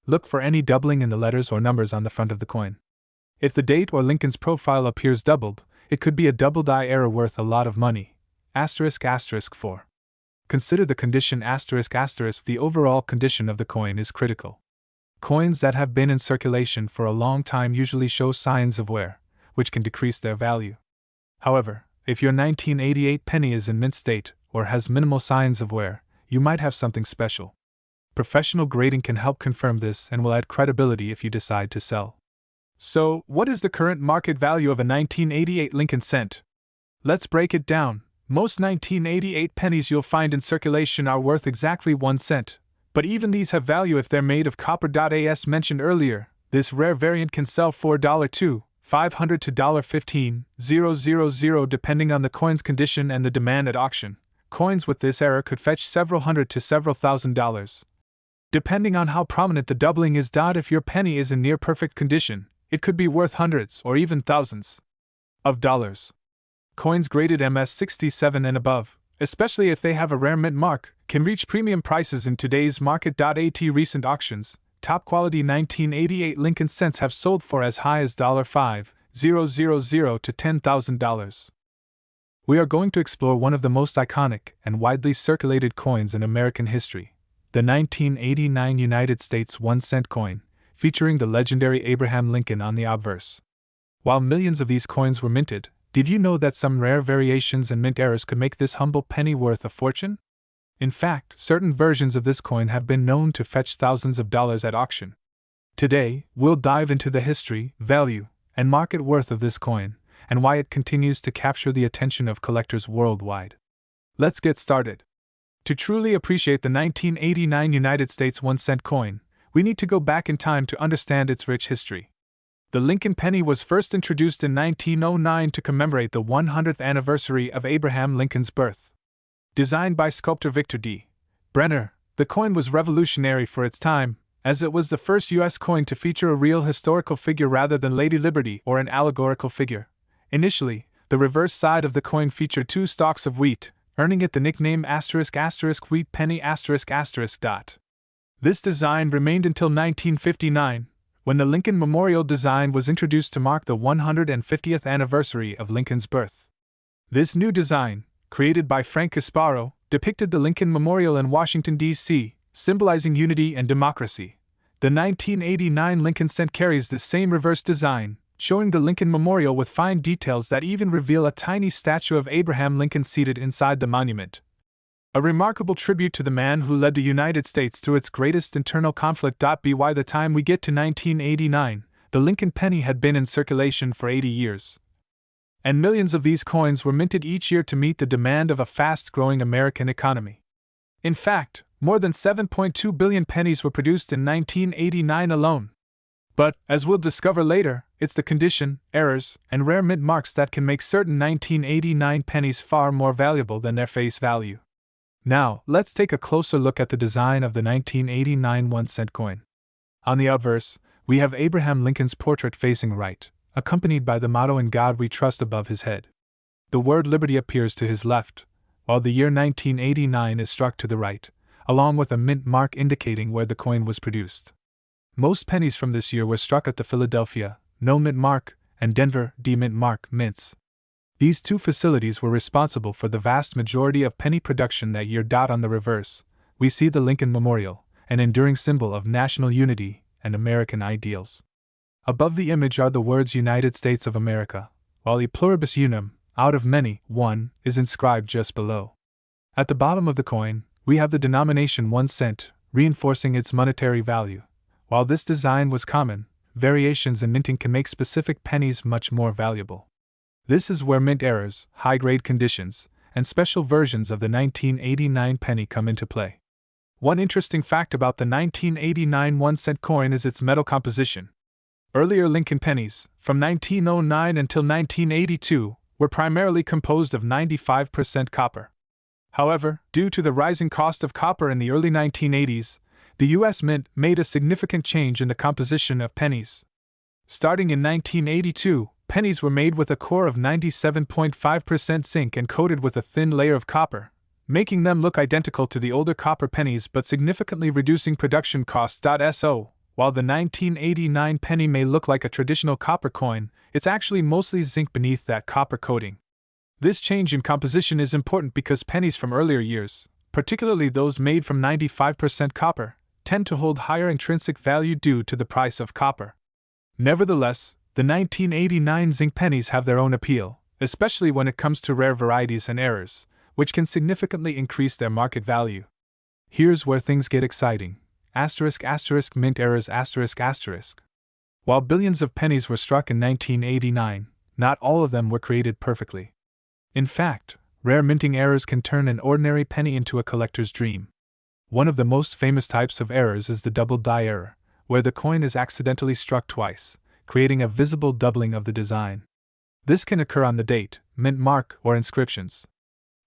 Look for any doubling in the letters or numbers on the front of the coin. If the date or Lincoln's profile appears doubled, it could be a double die error worth a lot of money. **4. Consider the condition ***. The overall condition of the coin is critical. Coins that have been in circulation for a long time usually show signs of wear, which can decrease their value. However, if your 1988 penny is in mint state or has minimal signs of wear, you might have something special. Professional grading can help confirm this and will add credibility if you decide to sell. So, what is the current market value of a 1988 Lincoln cent? Let's break it down. Most 1988 pennies you'll find in circulation are worth exactly 1 cent, but even these have value if they're made of copper. As mentioned earlier, this rare variant can sell for $2, $500 to $15,000 depending on the coin's condition and the demand at auction. Coins with this error could fetch several hundred to several $1,000s. Depending on how prominent the doubling is. If your penny is in near perfect condition, it could be worth hundreds or even thousands of dollars. Coins graded MS67 and above, especially if they have a rare mint mark, can reach premium prices in today's market. At recent auctions, top quality 1988 Lincoln cents have sold for as high as $5,000 to $10,000. We are going to explore one of the most iconic and widely circulated coins in American history, the 1989 United States 1-cent coin, featuring the legendary Abraham Lincoln on the obverse. While millions of these coins were minted, did you know that some rare variations and mint errors could make this humble penny worth a fortune? In fact, certain versions of this coin have been known to fetch thousands of dollars at auction. Today, we'll dive into the history, value, and market worth of this coin, and why it continues to capture the attention of collectors worldwide. Let's get started. To truly appreciate the 1989 United States 1-cent coin, we need to go back in time to understand its rich history. The Lincoln penny was first introduced in 1909 to commemorate the 100th anniversary of Abraham Lincoln's birth. Designed by sculptor Victor D. Brenner, the coin was revolutionary for its time, as it was the first U.S. coin to feature a real historical figure rather than Lady Liberty or an allegorical figure. Initially, the reverse side of the coin featured 2 stalks of wheat, earning it the nickname *** wheat penny ***. This design remained until 1959, when the Lincoln Memorial design was introduced to mark the 150th anniversary of Lincoln's birth. This new design, created by Frank Casparo, depicted the Lincoln Memorial in Washington, D.C., symbolizing unity and democracy. The 1989 Lincoln cent carries the same reverse design, showing the Lincoln Memorial with fine details that even reveal a tiny statue of Abraham Lincoln seated inside the monument. A remarkable tribute to the man who led the United States through its greatest internal conflict. By the time we get to 1989, the Lincoln penny had been in circulation for 80 years. And millions of these coins were minted each year to meet the demand of a fast-growing American economy. In fact, more than 7.2 billion pennies were produced in 1989 alone. But, as we'll discover later, it's the condition, errors, and rare mint marks that can make certain 1989 pennies far more valuable than their face value. Now, let's take a closer look at the design of the 1989 1-cent coin. On the obverse, we have Abraham Lincoln's portrait facing right, accompanied by the motto "In God We Trust" above his head. The word liberty appears to his left, while the year 1989 is struck to the right, along with a mint mark indicating where the coin was produced. Most pennies from this year were struck at the Philadelphia, No Mint Mark, and Denver, D Mint Mark mints. These 2 facilities were responsible for the vast majority of penny production that year. On the reverse, we see the Lincoln Memorial, an enduring symbol of national unity and American ideals. Above the image are the words United States of America, while E pluribus unum, out of many, one, is inscribed just below. At the bottom of the coin, we have the denomination 1 cent, reinforcing its monetary value. While this design was common, variations in minting can make specific pennies much more valuable. This is where mint errors, high-grade conditions, and special versions of the 1989 penny come into play. One interesting fact about the 1989 1-cent coin is its metal composition. Earlier Lincoln pennies, from 1909 until 1982, were primarily composed of 95% copper. However, due to the rising cost of copper in the early 1980s, the U.S. Mint made a significant change in the composition of pennies. Starting in 1982, pennies were made with a core of 97.5% zinc and coated with a thin layer of copper, making them look identical to the older copper pennies but significantly reducing production costs. While the 1989 penny may look like a traditional copper coin, it's actually mostly zinc beneath that copper coating. This change in composition is important because pennies from earlier years, particularly those made from 95% copper, tend to hold higher intrinsic value due to the price of copper. Nevertheless, the 1989 zinc pennies have their own appeal, especially when it comes to rare varieties and errors, which can significantly increase their market value. Here's where things get exciting. Mint errors ***. While billions of pennies were struck in 1989, not all of them were created perfectly. In fact, rare minting errors can turn an ordinary penny into a collector's dream. One of the most famous types of errors is the double die error, where the coin is accidentally struck twice, creating a visible doubling of the design. This can occur on the date, mint mark, or inscriptions.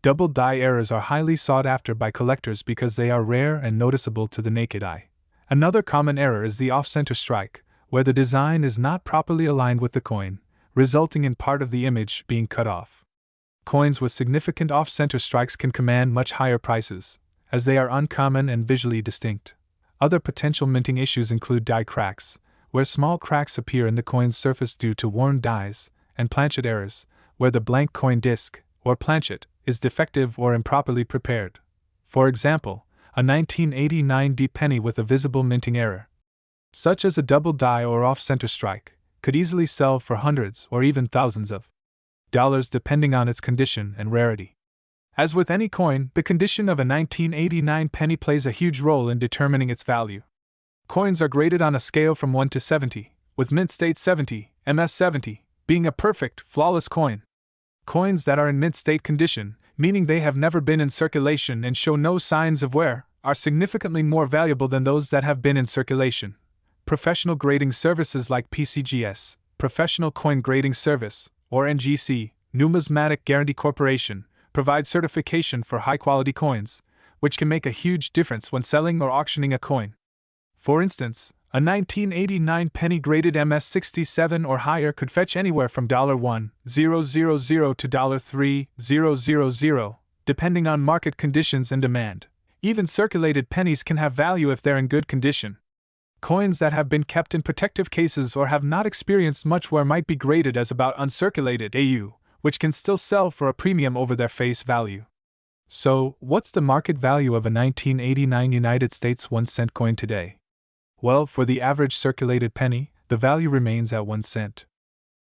Double die errors are highly sought after by collectors because they are rare and noticeable to the naked eye, Another common error is the off-center strike, where the design is not properly aligned with the coin, resulting in part of the image being cut off. Coins with significant off-center strikes can command much higher prices, as they are uncommon and visually distinct. Other potential minting issues include die cracks, where small cracks appear in the coin's surface due to worn dies, and planchet errors, where the blank coin disc, or planchet, is defective or improperly prepared. For example, a 1989 D penny with a visible minting error, such as a double die or off-center strike, could easily sell for hundreds or even thousands of dollars depending on its condition and rarity. As with any coin, the condition of a 1989 penny plays a huge role in determining its value. Coins are graded on a scale from 1 to 70, with mint state 70, MS 70, being a perfect, flawless coin. Coins that are in mint state condition, meaning they have never been in circulation and show no signs of wear, are significantly more valuable than those that have been in circulation. Professional grading services like PCGS, Professional Coin Grading Service, or NGC, Numismatic Guarantee Corporation, provide certification for high-quality coins, which can make a huge difference when selling or auctioning a coin. For instance, a 1989 penny graded MS67 or higher could fetch anywhere from $1,000 to $3,000, depending on market conditions and demand. Even circulated pennies can have value if they're in good condition. Coins that have been kept in protective cases or have not experienced much wear might be graded as about uncirculated AU, which can still sell for a premium over their face value. So, what's the market value of a 1989 United States 1-cent coin today? Well, for the average circulated penny, the value remains at 1 cent.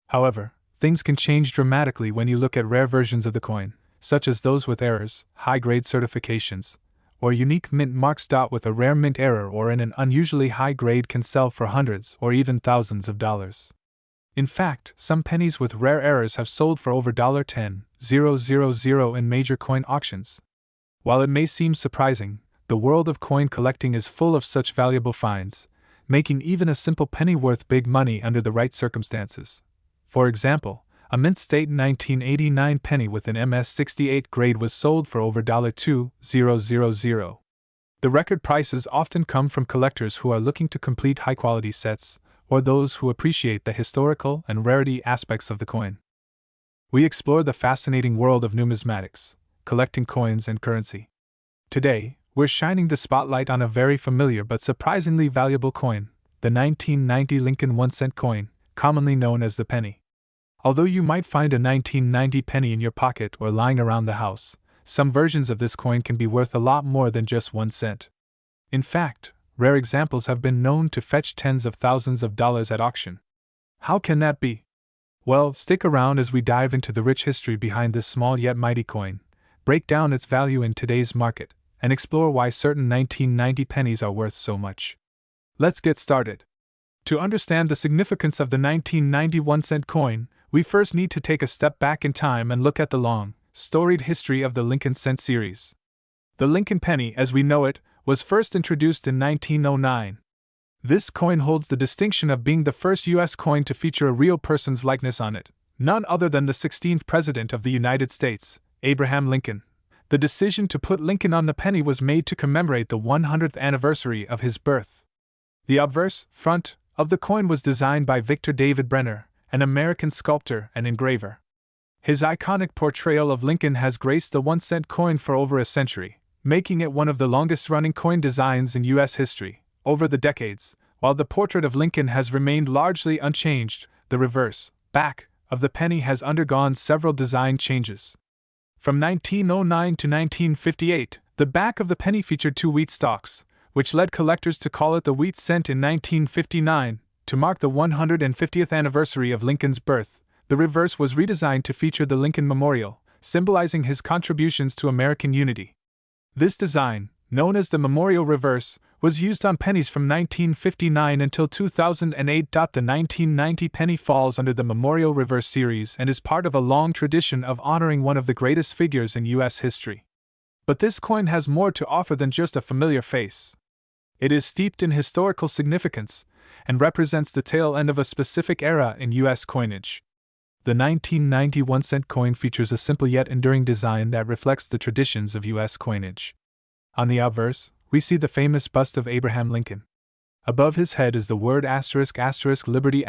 However, things can change dramatically when you look at rare versions of the coin, such as those with errors, high-grade certifications, or unique mint marks. With a rare mint error or in an unusually high grade can sell for hundreds or even thousands of dollars. In fact, some pennies with rare errors have sold for over $10,000 in major coin auctions. While it may seem surprising, the world of coin collecting is full of such valuable finds, making even a simple penny worth big money under the right circumstances. For example, a mint state 1989 penny with an MS68 grade was sold for over $2,000. The record prices often come from collectors who are looking to complete high-quality sets, or those who appreciate the historical and rarity aspects of the coin. We explore the fascinating world of numismatics, collecting coins and currency. Today, we're shining the spotlight on a very familiar but surprisingly valuable coin, the 1990 Lincoln 1-cent coin, commonly known as the penny. Although you might find a 1990 penny in your pocket or lying around the house, some versions of this coin can be worth a lot more than just 1 cent. In fact, rare examples have been known to fetch tens of thousands of dollars at auction. How can that be? Well, stick around as we dive into the rich history behind this small yet mighty coin, break down its value in today's market, and explore why certain 1990 pennies are worth so much. Let's get started. To understand the significance of the 1990 1-cent coin, we first need to take a step back in time and look at the long, storied history of the Lincoln cent series. The Lincoln penny, as we know it, was first introduced in 1909. This coin holds the distinction of being the first U.S. coin to feature a real person's likeness on it, none other than the 16th President of the United States, Abraham Lincoln. The decision to put Lincoln on the penny was made to commemorate the 100th anniversary of his birth. The obverse, front, of the coin was designed by Victor David Brenner, an American sculptor and engraver. His iconic portrayal of Lincoln has graced the 1-cent coin for over a century, making it one of the longest-running coin designs in U.S. history. Over the decades, while the portrait of Lincoln has remained largely unchanged, the reverse, back, of the penny has undergone several design changes. From 1909 to 1958, the back of the penny featured 2 wheat stalks, which led collectors to call it the wheat cent. In 1959, to mark the 150th anniversary of Lincoln's birth, the reverse was redesigned to feature the Lincoln Memorial, symbolizing his contributions to American unity. This design, known as the Memorial Reverse, was used on pennies from 1959 until 2008. The 1990 penny falls under the Memorial Reverse series and is part of a long tradition of honoring one of the greatest figures in U.S. history. But this coin has more to offer than just a familiar face. It is steeped in historical significance and represents the tail end of a specific era in U.S. coinage. The 1990 1-cent coin features a simple yet enduring design that reflects the traditions of U.S. coinage. On the obverse, we see the famous bust of Abraham Lincoln. Above his head is the word **Liberty***,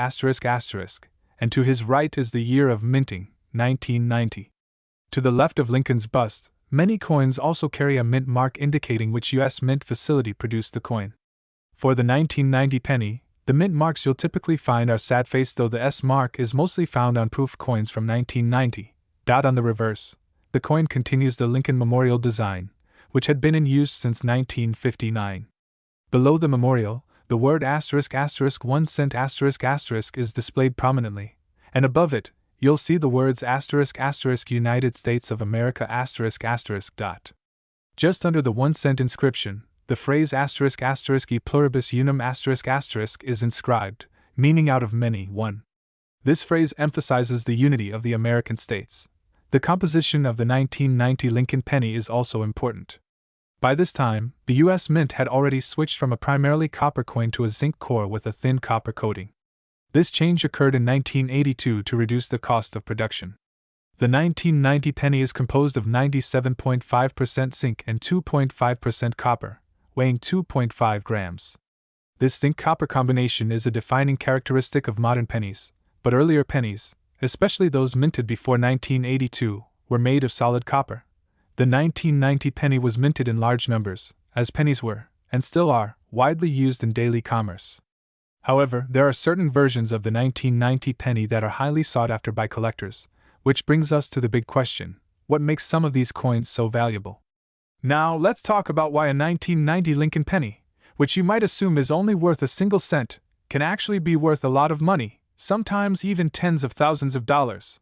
and to his right is the year of minting, 1990. To the left of Lincoln's bust, many coins also carry a mint mark indicating which U.S. mint facility produced the coin. For the 1990 penny, the mint marks you'll typically find are sad face, though the S mark is mostly found on proof coins from 1990. On the reverse, the coin continues the Lincoln Memorial design, which had been in use since 1959. Below the memorial, the word **1 cent** is displayed prominently, and above it, you'll see the words **United States of America**. Just under the 1 cent inscription, the phrase **E pluribus unum** is inscribed, meaning out of many, one. This phrase emphasizes the unity of the American states. The composition of the 1990 Lincoln penny is also important. By this time, the U.S. Mint had already switched from a primarily copper coin to a zinc core with a thin copper coating. This change occurred in 1982 to reduce the cost of production. The 1990 penny is composed of 97.5% zinc and 2.5% copper, weighing 2.5 grams. This zinc-copper combination is a defining characteristic of modern pennies, but earlier pennies, especially those minted before 1982, were made of solid copper. The 1990 penny was minted in large numbers, as pennies were, and still are, widely used in daily commerce. However, there are certain versions of the 1990 penny that are highly sought after by collectors, which brings us to the big question: what makes some of these coins so valuable? Now, let's talk about why a 1990 Lincoln penny, which you might assume is only worth a single cent, can actually be worth a lot of money, sometimes even tens of thousands of dollars.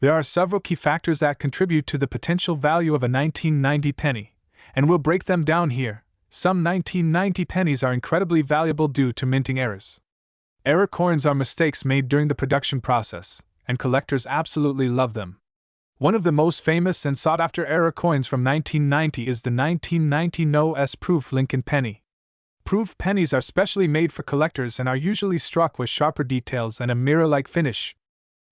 There are several key factors that contribute to the potential value of a 1990 penny, and we'll break them down here. Some 1990 pennies are incredibly valuable due to minting errors. Error coins are mistakes made during the production process, and collectors absolutely love them. One of the most famous and sought-after error coins from 1990 is the 1990 No-S Proof Lincoln penny. Proof pennies are specially made for collectors and are usually struck with sharper details and a mirror-like finish.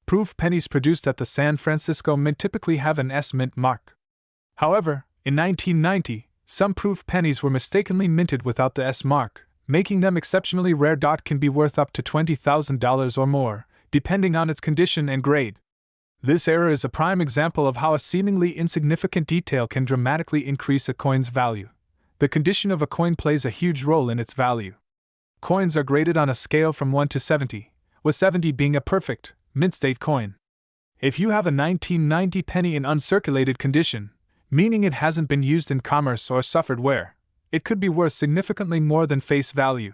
Proof pennies produced at the San Francisco Mint typically have an S mint mark. However, in 1990, some proof pennies were mistakenly minted without the S mark, making them exceptionally rare. Can be worth up to $20,000 or more, depending on its condition and grade. This error is a prime example of how a seemingly insignificant detail can dramatically increase a coin's value. The condition of a coin plays a huge role in its value. Coins are graded on a scale from 1 to 70, with 70 being a perfect, mint-state coin. If you have a 1990 penny in uncirculated condition, meaning it hasn't been used in commerce or suffered wear, it could be worth significantly more than face value.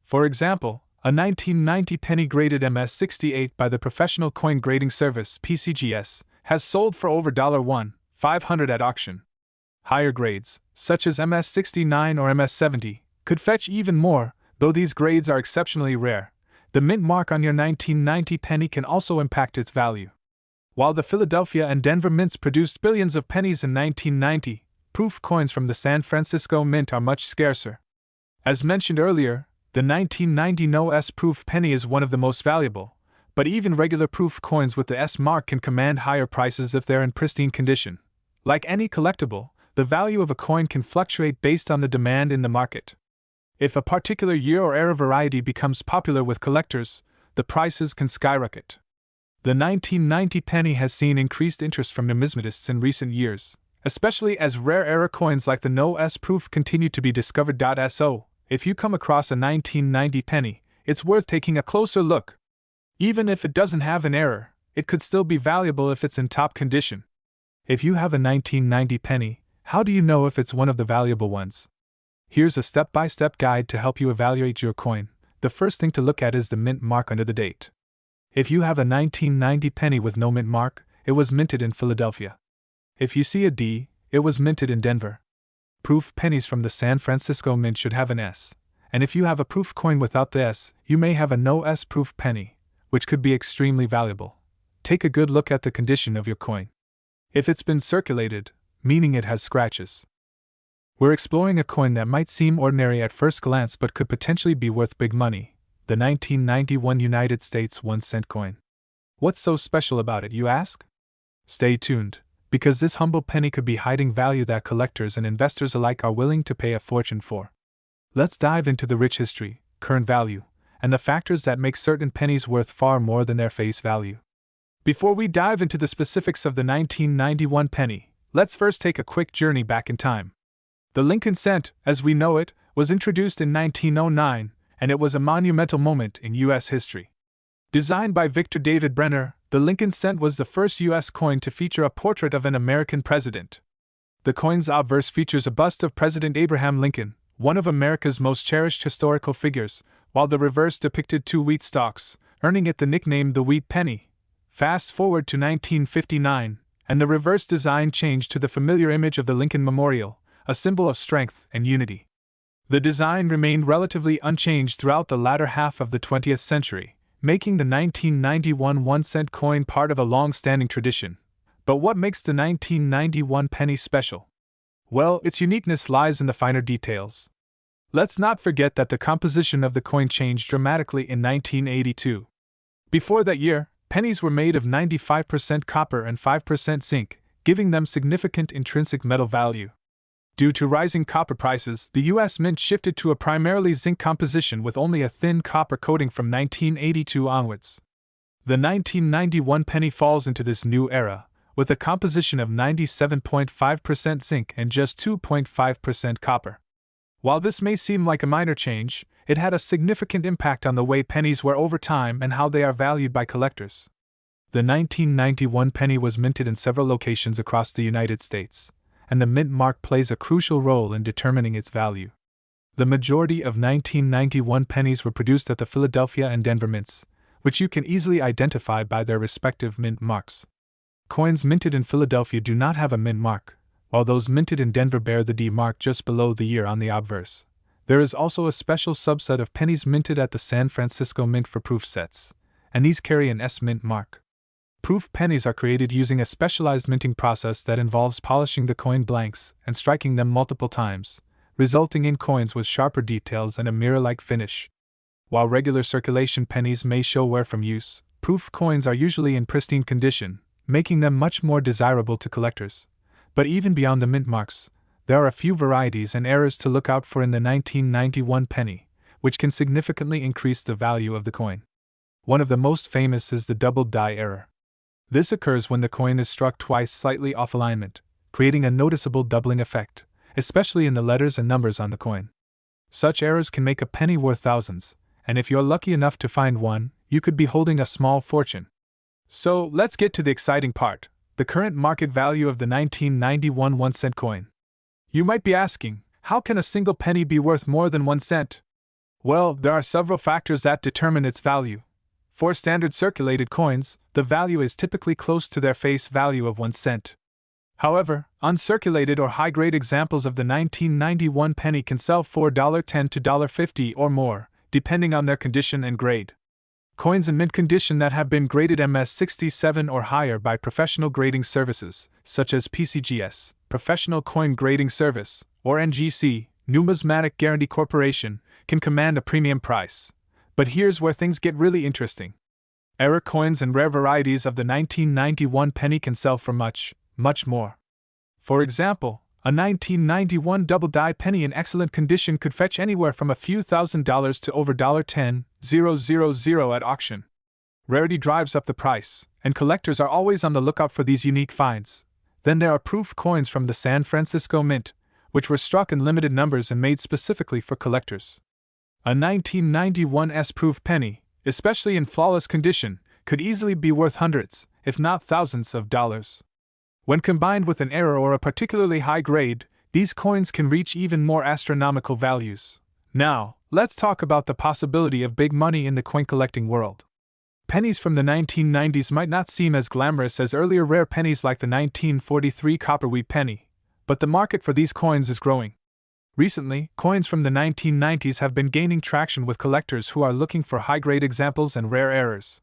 For example, a 1990 penny graded MS-68 by the Professional Coin Grading Service (PCGS) has sold for over $1,500 at auction. Higher grades, such as MS-69 or MS-70, could fetch even more, though these grades are exceptionally rare. The mint mark on your 1990 penny can also impact its value. While the Philadelphia and Denver mints produced billions of pennies in 1990, proof coins from the San Francisco Mint are much scarcer. As mentioned earlier, the 1990 No-S proof penny is one of the most valuable, but even regular proof coins with the S mark can command higher prices if they're in pristine condition. Like any collectible, the value of a coin can fluctuate based on the demand in the market. If a particular year or era variety becomes popular with collectors, the prices can skyrocket. The 1990 penny has seen increased interest from numismatists in recent years, especially as rare era coins like the No-S proof continue to be discovered. So, if you come across a 1990 penny, it's worth taking a closer look. Even if it doesn't have an error, it could still be valuable if it's in top condition. If you have a 1990 penny, how do you know if it's one of the valuable ones? Here's a step-by-step guide to help you evaluate your coin. The first thing to look at is the mint mark under the date. If you have a 1990 penny with no mint mark, it was minted in Philadelphia. If you see a D, it was minted in Denver. Proof pennies from the San Francisco Mint should have an S, and if you have a proof coin without the S, you may have a No-S proof penny, which could be extremely valuable. Take a good look at the condition of your coin. If it's been circulated, meaning it has scratches. We're exploring a coin that might seem ordinary at first glance but could potentially be worth big money, the 1991 United States 1 cent coin. What's so special about it, you ask? Stay tuned, because this humble penny could be hiding value that collectors and investors alike are willing to pay a fortune for. Let's dive into the rich history, current value, and the factors that make certain pennies worth far more than their face value. Before we dive into the specifics of the 1991 penny, let's first take a quick journey back in time. The Lincoln cent, as we know it, was introduced in 1909, and it was a monumental moment in U.S. history. Designed by Victor David Brenner, the Lincoln cent was the first U.S. coin to feature a portrait of an American president. The coin's obverse features a bust of President Abraham Lincoln, one of America's most cherished historical figures, while the reverse depicted two wheat stalks, earning it the nickname the wheat penny. Fast forward to 1959, and the reverse design changed to the familiar image of the Lincoln Memorial, a symbol of strength and unity. The design remained relatively unchanged throughout the latter half of the 20th century, making the 1991 1-cent coin part of a long-standing tradition. But what makes the 1991 penny special? Well, its uniqueness lies in the finer details. Let's not forget that the composition of the coin changed dramatically in 1982. Before that year, pennies were made of 95% copper and 5% zinc, giving them significant intrinsic metal value. Due to rising copper prices, the U.S. Mint shifted to a primarily zinc composition with only a thin copper coating from 1982 onwards. The 1991 penny falls into this new era, with a composition of 97.5% zinc and just 2.5% copper. While this may seem like a minor change, it had a significant impact on the way pennies were over time and how they are valued by collectors. The 1991 penny was minted in several locations across the United States, and the mint mark plays a crucial role in determining its value. The majority of 1991 pennies were produced at the Philadelphia and Denver mints, which you can easily identify by their respective mint marks. Coins minted in Philadelphia do not have a mint mark, while those minted in Denver bear the D mark just below the year on the obverse. There is also a special subset of pennies minted at the San Francisco Mint for proof sets, and these carry an S mint mark. Proof pennies are created using a specialized minting process that involves polishing the coin blanks and striking them multiple times, resulting in coins with sharper details and a mirror-like finish. While regular circulation pennies may show wear from use, proof coins are usually in pristine condition, making them much more desirable to collectors. But even beyond the mint marks, there are a few varieties and errors to look out for in the 1991 penny, which can significantly increase the value of the coin. One of the most famous is the double die error. This occurs when the coin is struck twice slightly off alignment, creating a noticeable doubling effect, especially in the letters and numbers on the coin. Such errors can make a penny worth thousands, and if you're lucky enough to find one, you could be holding a small fortune. So, let's get to the exciting part, the current market value of the 1991 1-cent coin. You might be asking, how can a single penny be worth more than 1 cent? Well, there are several factors that determine its value. For standard circulated coins, the value is typically close to their face value of 1 cent. However, uncirculated or high-grade examples of the 1991 penny can sell for $10 to $50 or more, depending on their condition and grade. Coins in mint condition that have been graded MS67 or higher by professional grading services, such as PCGS, Professional Coin Grading Service, or NGC, Numismatic Guarantee Corporation, can command a premium price. But here's where things get really interesting. Error coins and rare varieties of the 1991 penny can sell for much, much more. For example, a 1991 double-die penny in excellent condition could fetch anywhere from a few $1,000s to over $10,000 at auction. Rarity drives up the price, and collectors are always on the lookout for these unique finds. Then there are proof coins from the San Francisco Mint, which were struck in limited numbers and made specifically for collectors. A 1991 S-proof penny, especially in flawless condition, could easily be worth hundreds, if not thousands of dollars. When combined with an error or a particularly high grade, these coins can reach even more astronomical values. Now, let's talk about the possibility of big money in the coin collecting world. Pennies from the 1990s might not seem as glamorous as earlier rare pennies like the 1943 copper wheat penny, but the market for these coins is growing. Recently, coins from the 1990s have been gaining traction with collectors who are looking for high-grade examples and rare errors.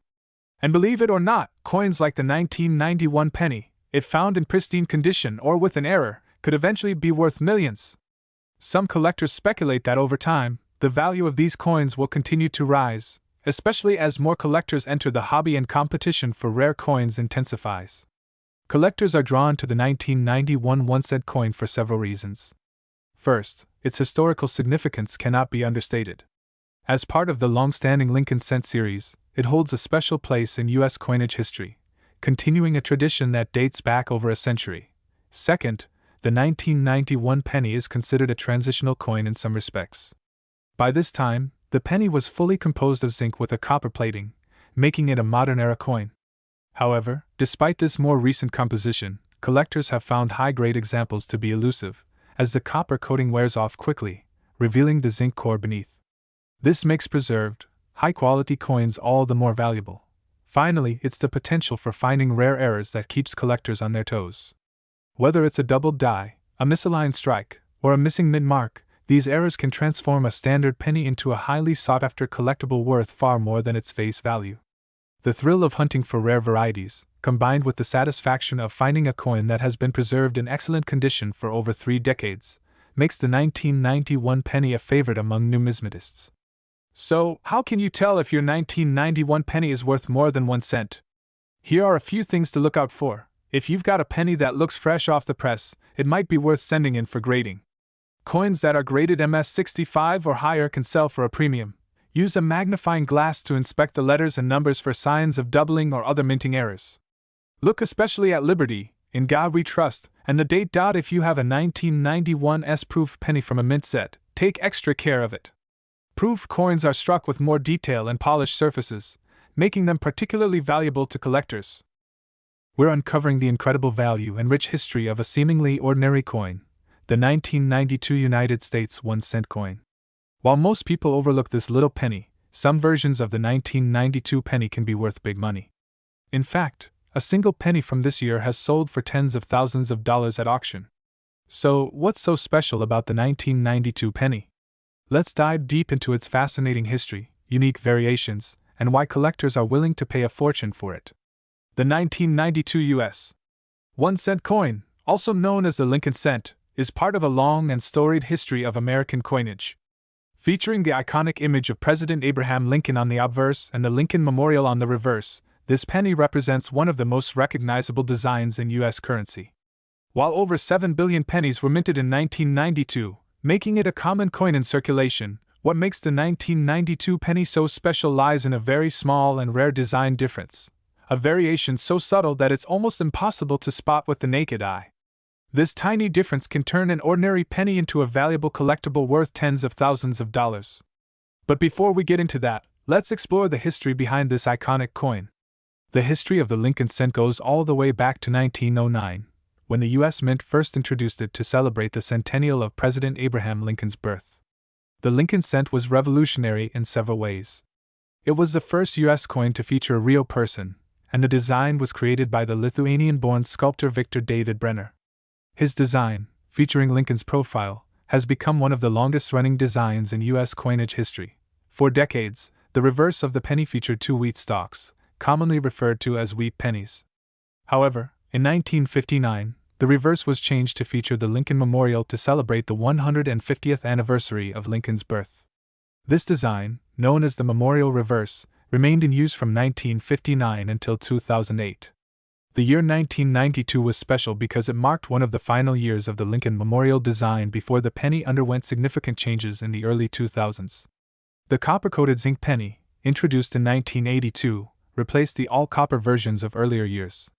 And believe it or not, coins like the 1991 penny, if found in pristine condition or with an error, could eventually be worth millions. Some collectors speculate that over time, the value of these coins will continue to rise, especially as more collectors enter the hobby and competition for rare coins intensifies. Collectors are drawn to the 1991 1-cent coin for several reasons. First, its historical significance cannot be understated. As part of the long-standing Lincoln cent series, it holds a special place in U.S. coinage history, continuing a tradition that dates back over a century. Second, the 1991 penny is considered a transitional coin in some respects. By this time, the penny was fully composed of zinc with a copper plating, making it a modern-era coin. However, despite this more recent composition, collectors have found high-grade examples to be elusive, as the copper coating wears off quickly, revealing the zinc core beneath. This makes preserved, high-quality coins all the more valuable. Finally, it's the potential for finding rare errors that keeps collectors on their toes. Whether it's a doubled die, a misaligned strike, or a missing mint mark, these errors can transform a standard penny into a highly sought-after collectible worth far more than its face value. The thrill of hunting for rare varieties, combined with the satisfaction of finding a coin that has been preserved in excellent condition for over 3 decades, makes the 1991 penny a favorite among numismatists. So, how can you tell if your 1991 penny is worth more than 1 cent? Here are a few things to look out for. If you've got a penny that looks fresh off the press, it might be worth sending in for grading. Coins that are graded MS65 or higher can sell for a premium. Use a magnifying glass to inspect the letters and numbers for signs of doubling or other minting errors. Look especially at Liberty, In God We Trust, and the date. If you have a 1991 S-proof penny from a mint set, take extra care of it. Proof coins are struck with more detail and polished surfaces, making them particularly valuable to collectors. We're uncovering the incredible value and rich history of a seemingly ordinary coin, the 1992 United States 1 cent coin. While most people overlook this little penny, some versions of the 1992 penny can be worth big money. In fact, a single penny from this year has sold for tens of thousands of dollars at auction. So, what's so special about the 1992 penny? Let's dive deep into its fascinating history, unique variations, and why collectors are willing to pay a fortune for it. The 1992 U.S. 1 cent coin, also known as the Lincoln cent, is part of a long and storied history of American coinage. Featuring the iconic image of President Abraham Lincoln on the obverse and the Lincoln Memorial on the reverse, this penny represents one of the most recognizable designs in U.S. currency. While over 7 billion pennies were minted in 1992, making it a common coin in circulation, what makes the 1992 penny so special lies in a very small and rare design difference, a variation so subtle that it's almost impossible to spot with the naked eye. This tiny difference can turn an ordinary penny into a valuable collectible worth tens of thousands of dollars. But before we get into that, let's explore the history behind this iconic coin. The history of the Lincoln cent goes all the way back to 1909, when the U.S. Mint first introduced it to celebrate the centennial of President Abraham Lincoln's birth. The Lincoln cent was revolutionary in several ways. It was the first U.S. coin to feature a real person, and the design was created by the Lithuanian-born sculptor Victor David Brenner. His design, featuring Lincoln's profile, has become one of the longest-running designs in U.S. coinage history. For decades, the reverse of the penny featured 2 wheat stalks, commonly referred to as wheat pennies. However, in 1959, the reverse was changed to feature the Lincoln Memorial to celebrate the 150th anniversary of Lincoln's birth. This design, known as the Memorial Reverse, remained in use from 1959 until 2008. The year 1992 was special because it marked one of the final years of the Lincoln Memorial design before the penny underwent significant changes in the early 2000s. The copper-coated zinc penny, introduced in 1982, replaced the all-copper versions of earlier years.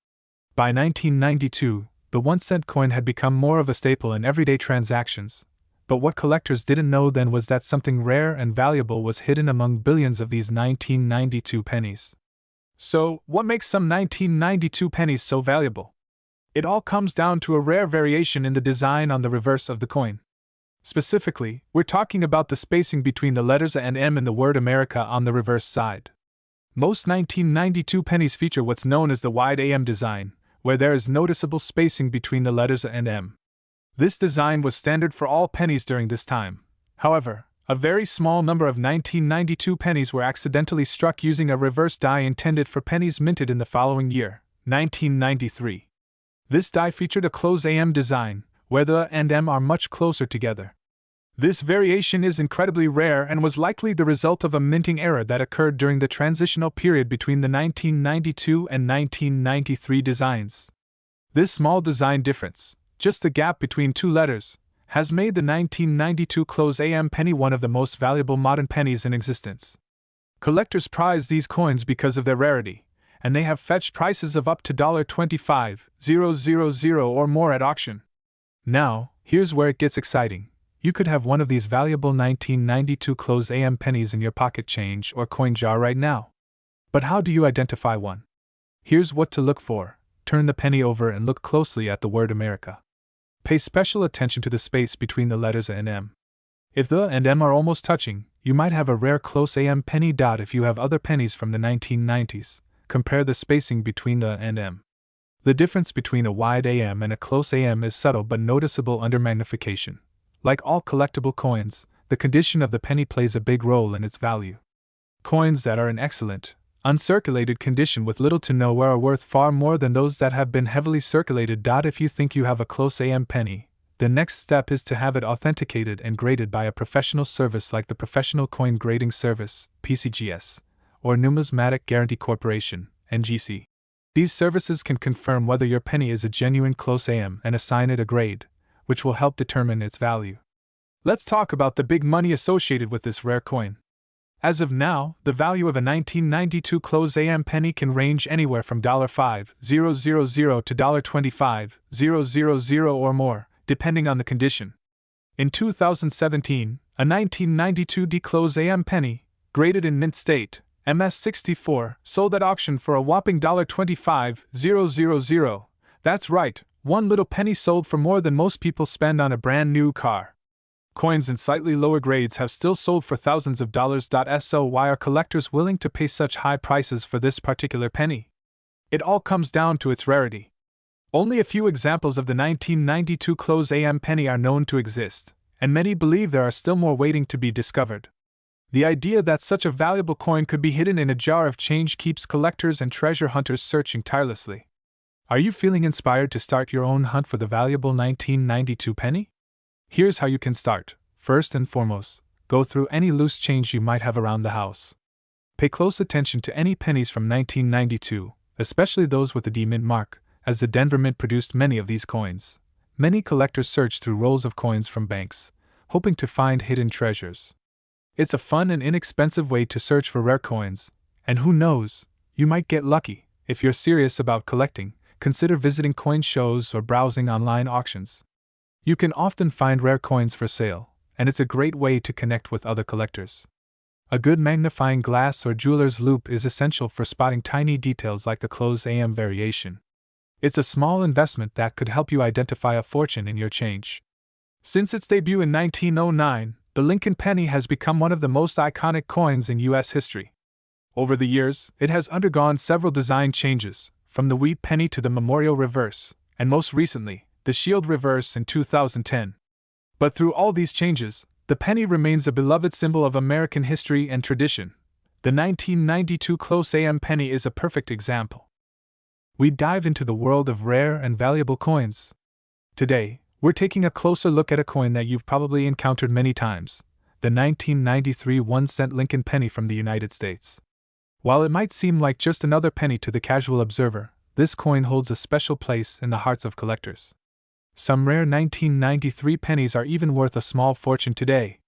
By 1992, the 1 cent coin had become more of a staple in everyday transactions, but what collectors didn't know then was that something rare and valuable was hidden among billions of these 1992 pennies. So, what makes some 1992 pennies so valuable? It all comes down to a rare variation in the design on the reverse of the coin. Specifically, we're talking about the spacing between the letters A and M in the word America on the reverse side. Most 1992 pennies feature what's known as the wide AM design, where there is noticeable spacing between the letters A and M. This design was standard for all pennies during this time. However, a very small number of 1992 pennies were accidentally struck using a reverse die intended for pennies minted in the following year, 1993. This die featured a close AM design, where the A and M are much closer together. This variation is incredibly rare and was likely the result of a minting error that occurred during the transitional period between the 1992 and 1993 designs. This small design difference, just the gap between 2 letters, has made the 1992 close AM penny one of the most valuable modern pennies in existence. Collectors prize these coins because of their rarity, and they have fetched prices of up to $25,000 or more at auction. Now, here's where it gets exciting. You could have one of these valuable 1992 close AM pennies in your pocket change or coin jar right now. But how do you identify one? Here's what to look for. Turn the penny over and look closely at the word America. Pay special attention to the space between the letters A and M. If the and M are almost touching, you might have a rare close AM penny. If you have other pennies from the 1990s, compare the spacing between the and M. The difference between a wide AM and a close AM is subtle but noticeable under magnification. Like all collectible coins, the condition of the penny plays a big role in its value. Coins that are in excellent, uncirculated condition with little to no wear are worth far more than those that have been heavily circulated. If you think you have a close AM penny, the next step is to have it authenticated and graded by a professional service like the Professional Coin Grading Service, PCGS, or Numismatic Guarantee Corporation, NGC. These services can confirm whether your penny is a genuine close AM and assign it a grade, which will help determine its value. Let's talk about the big money associated with this rare coin. As of now, the value of a 1992 close AM penny can range anywhere from $5,000 to $25,000 or more, depending on the condition. In 2017, a 1992 D close AM penny, graded in mint state, MS64, sold at auction for a whopping $25,000. That's right, one little penny sold for more than most people spend on a brand new car. Coins in slightly lower grades have still sold for thousands of dollars. So why are collectors willing to pay such high prices for this particular penny? It all comes down to its rarity. Only a few examples of the 1992 close AM penny are known to exist, and many believe there are still more waiting to be discovered. The idea that such a valuable coin could be hidden in a jar of change keeps collectors and treasure hunters searching tirelessly. Are you feeling inspired to start your own hunt for the valuable 1992 penny? Here's how you can start. First and foremost, go through any loose change you might have around the house. Pay close attention to any pennies from 1992, especially those with the D Mint mark, as the Denver Mint produced many of these coins. Many collectors search through rolls of coins from banks, hoping to find hidden treasures. It's a fun and inexpensive way to search for rare coins, and who knows, you might get lucky. If you're serious about collecting, consider visiting coin shows or browsing online auctions. You can often find rare coins for sale, and it's a great way to connect with other collectors. A good magnifying glass or jeweler's loupe is essential for spotting tiny details like the close AM variation. It's a small investment that could help you identify a fortune in your change. Since its debut in 1909, the Lincoln penny has become one of the most iconic coins in U.S. history. Over the years, it has undergone several design changes, from the wheat penny to the memorial reverse, and most recently, the shield reverse in 2010. But through all these changes, the penny remains a beloved symbol of American history and tradition. The 1992 close AM penny is a perfect example. We dive into the world of rare and valuable coins. Today, we're taking a closer look at a coin that you've probably encountered many times, the 1993 1-cent Lincoln penny from the United States. While it might seem like just another penny to the casual observer, this coin holds a special place in the hearts of collectors. Some rare 1993 pennies are even worth a small fortune today.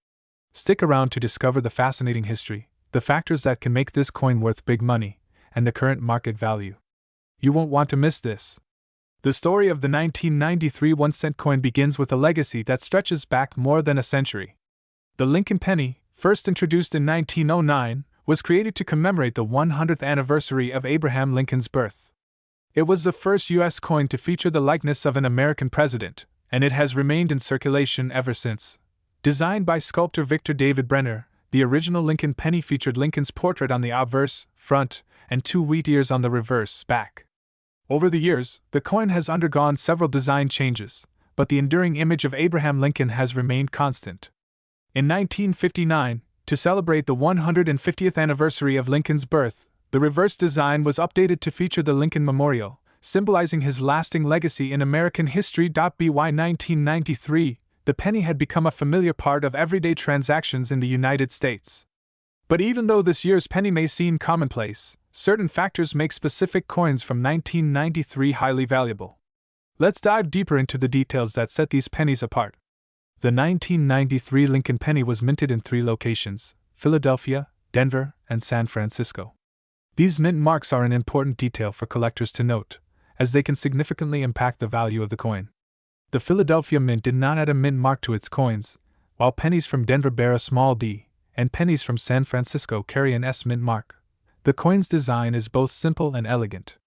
Stick around to discover the fascinating history, the factors that can make this coin worth big money, and the current market value. You won't want to miss this. The story of the 1993 1-cent coin begins with a legacy that stretches back more than a century. The Lincoln penny, first introduced in 1909, was created to commemorate the 100th anniversary of Abraham Lincoln's birth. It was the first U.S. coin to feature the likeness of an American president, and it has remained in circulation ever since. Designed by sculptor Victor David Brenner, the original Lincoln penny featured Lincoln's portrait on the obverse, front, and 2 wheat ears on the reverse, back. Over the years, the coin has undergone several design changes, but the enduring image of Abraham Lincoln has remained constant. In 1959, to celebrate the 150th anniversary of Lincoln's birth, the reverse design was updated to feature the Lincoln Memorial, symbolizing his lasting legacy in American history. By 1993, the penny had become a familiar part of everyday transactions in the United States. But even though this year's penny may seem commonplace, certain factors make specific coins from 1993 highly valuable. Let's dive deeper into the details that set these pennies apart. The 1993 Lincoln penny was minted in 3 locations: Philadelphia, Denver, and San Francisco. These mint marks are an important detail for collectors to note, as they can significantly impact the value of the coin. The Philadelphia Mint did not add a mint mark to its coins, while pennies from Denver bear a small D, and pennies from San Francisco carry an S mint mark. The coin's design is both simple and elegant.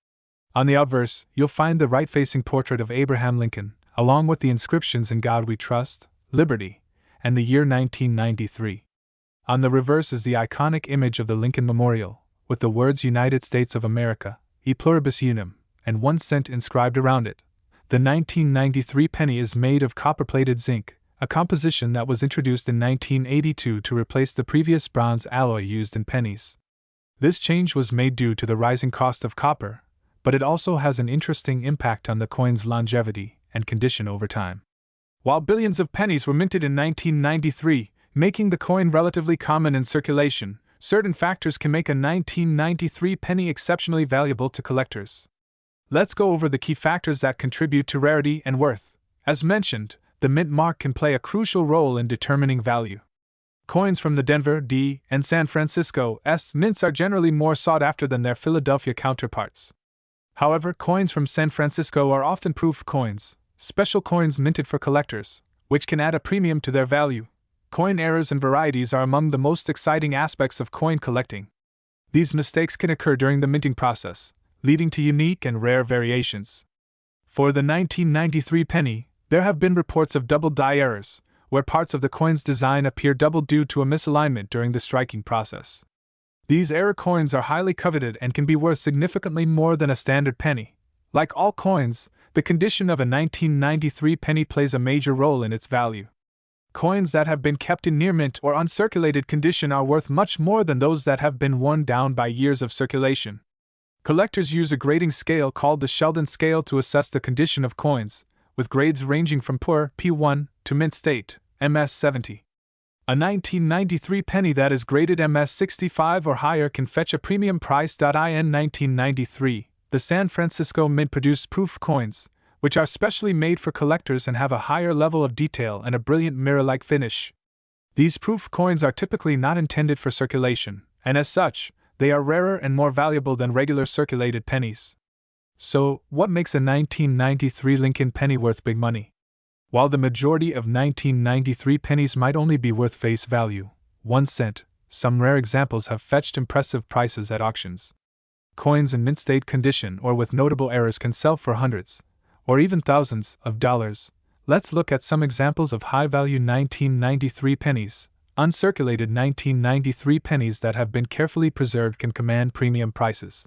On the obverse, you'll find the right-facing portrait of Abraham Lincoln, along with the inscriptions "In God We Trust," "Liberty," and the year 1993. On the reverse is the iconic image of the Lincoln Memorial, with the words "United States of America, e pluribus unum," and 1 cent inscribed around it. The 1993 penny is made of copper-plated zinc, a composition that was introduced in 1982 to replace the previous bronze alloy used in pennies. This change was made due to the rising cost of copper, but it also has an interesting impact on the coin's longevity and condition over time. While billions of pennies were minted in 1993, making the coin relatively common in circulation, certain factors can make a 1993 penny exceptionally valuable to collectors. Let's go over the key factors that contribute to rarity and worth. As mentioned, the mint mark can play a crucial role in determining value. Coins from the Denver D and San Francisco S mints are generally more sought after than their Philadelphia counterparts. However, coins from San Francisco are often proof coins, special coins minted for collectors, which can add a premium to their value. Coin errors and varieties are among the most exciting aspects of coin collecting. These mistakes can occur during the minting process, leading to unique and rare variations. For the 1993 penny, there have been reports of double die errors, where parts of the coin's design appear double due to a misalignment during the striking process. These error coins are highly coveted and can be worth significantly more than a standard penny. Like all coins, the condition of a 1993 penny plays a major role in its value. Coins that have been kept in near mint or uncirculated condition are worth much more than those that have been worn down by years of circulation. Collectors use a grading scale called the Sheldon scale to assess the condition of coins, with grades ranging from poor P1 to mint state MS70. A 1993 penny that is graded MS65 or higher can fetch a premium price. In 1993, the San Francisco Mint produced proof coins, which are specially made for collectors and have a higher level of detail and a brilliant mirror-like finish. These proof coins are typically not intended for circulation, and as such, they are rarer and more valuable than regular circulated pennies. So, what makes a 1993 Lincoln penny worth big money? While the majority of 1993 pennies might only be worth face value, 1 cent, some rare examples have fetched impressive prices at auctions. Coins in mint state condition or with notable errors can sell for hundreds, or even thousands, of dollars. Let's look at some examples of high-value 1993 pennies. Uncirculated 1993 pennies that have been carefully preserved can command premium prices.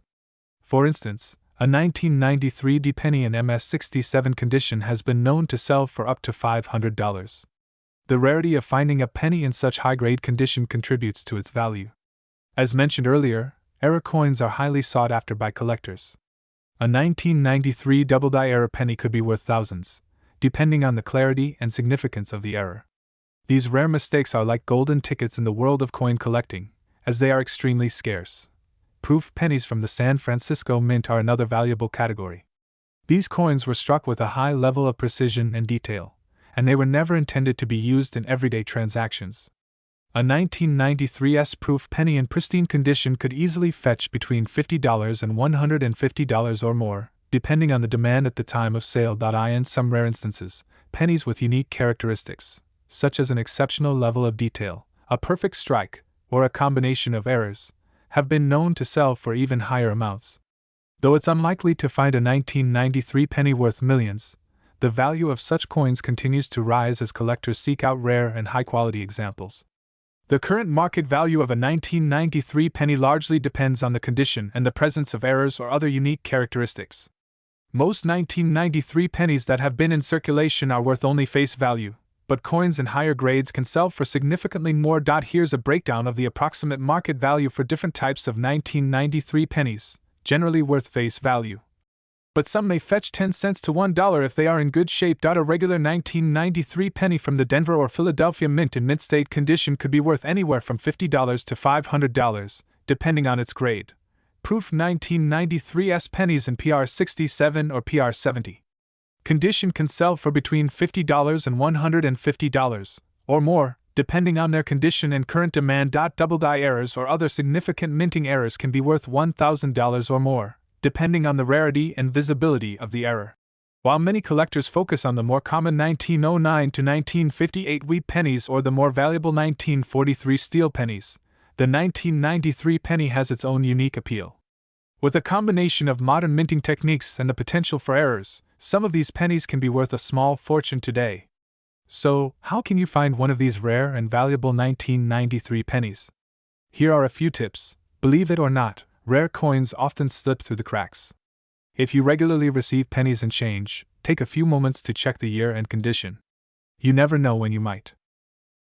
For instance, a 1993 D penny in MS67 condition has been known to sell for up to $500. The rarity of finding a penny in such high-grade condition contributes to its value. As mentioned earlier, error coins are highly sought after by collectors. A 1993 double-die error penny could be worth thousands, depending on the clarity and significance of the error. These rare mistakes are like golden tickets in the world of coin collecting, as they are extremely scarce. Proof pennies from the San Francisco Mint are another valuable category. These coins were struck with a high level of precision and detail, and they were never intended to be used in everyday transactions. A 1993 S-proof penny in pristine condition could easily fetch between $50 and $150 or more, depending on the demand at the time of sale. In some rare instances, pennies with unique characteristics, such as an exceptional level of detail, a perfect strike, or a combination of errors, have been known to sell for even higher amounts. Though it's unlikely to find a 1993 penny worth millions, the value of such coins continues to rise as collectors seek out rare and high-quality examples. The current market value of a 1993 penny largely depends on the condition and the presence of errors or other unique characteristics. Most 1993 pennies that have been in circulation are worth only face value, but coins in higher grades can sell for significantly more. Here's a breakdown of the approximate market value for different types of 1993 pennies, generally worth face value. But some may fetch 10 cents to $1 if they are in good shape. A regular 1993 penny from the Denver or Philadelphia Mint in mint state condition could be worth anywhere from $50 to $500, depending on its grade. Proof 1993 S pennies in PR67 or PR70. condition can sell for between $50 and $150, or more, depending on their condition and current demand. Double die errors or other significant minting errors can be worth $1,000 or more, depending on the rarity and visibility of the error. While many collectors focus on the more common 1909 to 1958 wheat pennies or the more valuable 1943 steel pennies, the 1993 penny has its own unique appeal. With a combination of modern minting techniques and the potential for errors, some of these pennies can be worth a small fortune today. So, how can you find one of these rare and valuable 1993 pennies? Here are a few tips. Believe it or not, rare coins often slip through the cracks. If you regularly receive pennies and change, take a few moments to check the year and condition. You never know when you might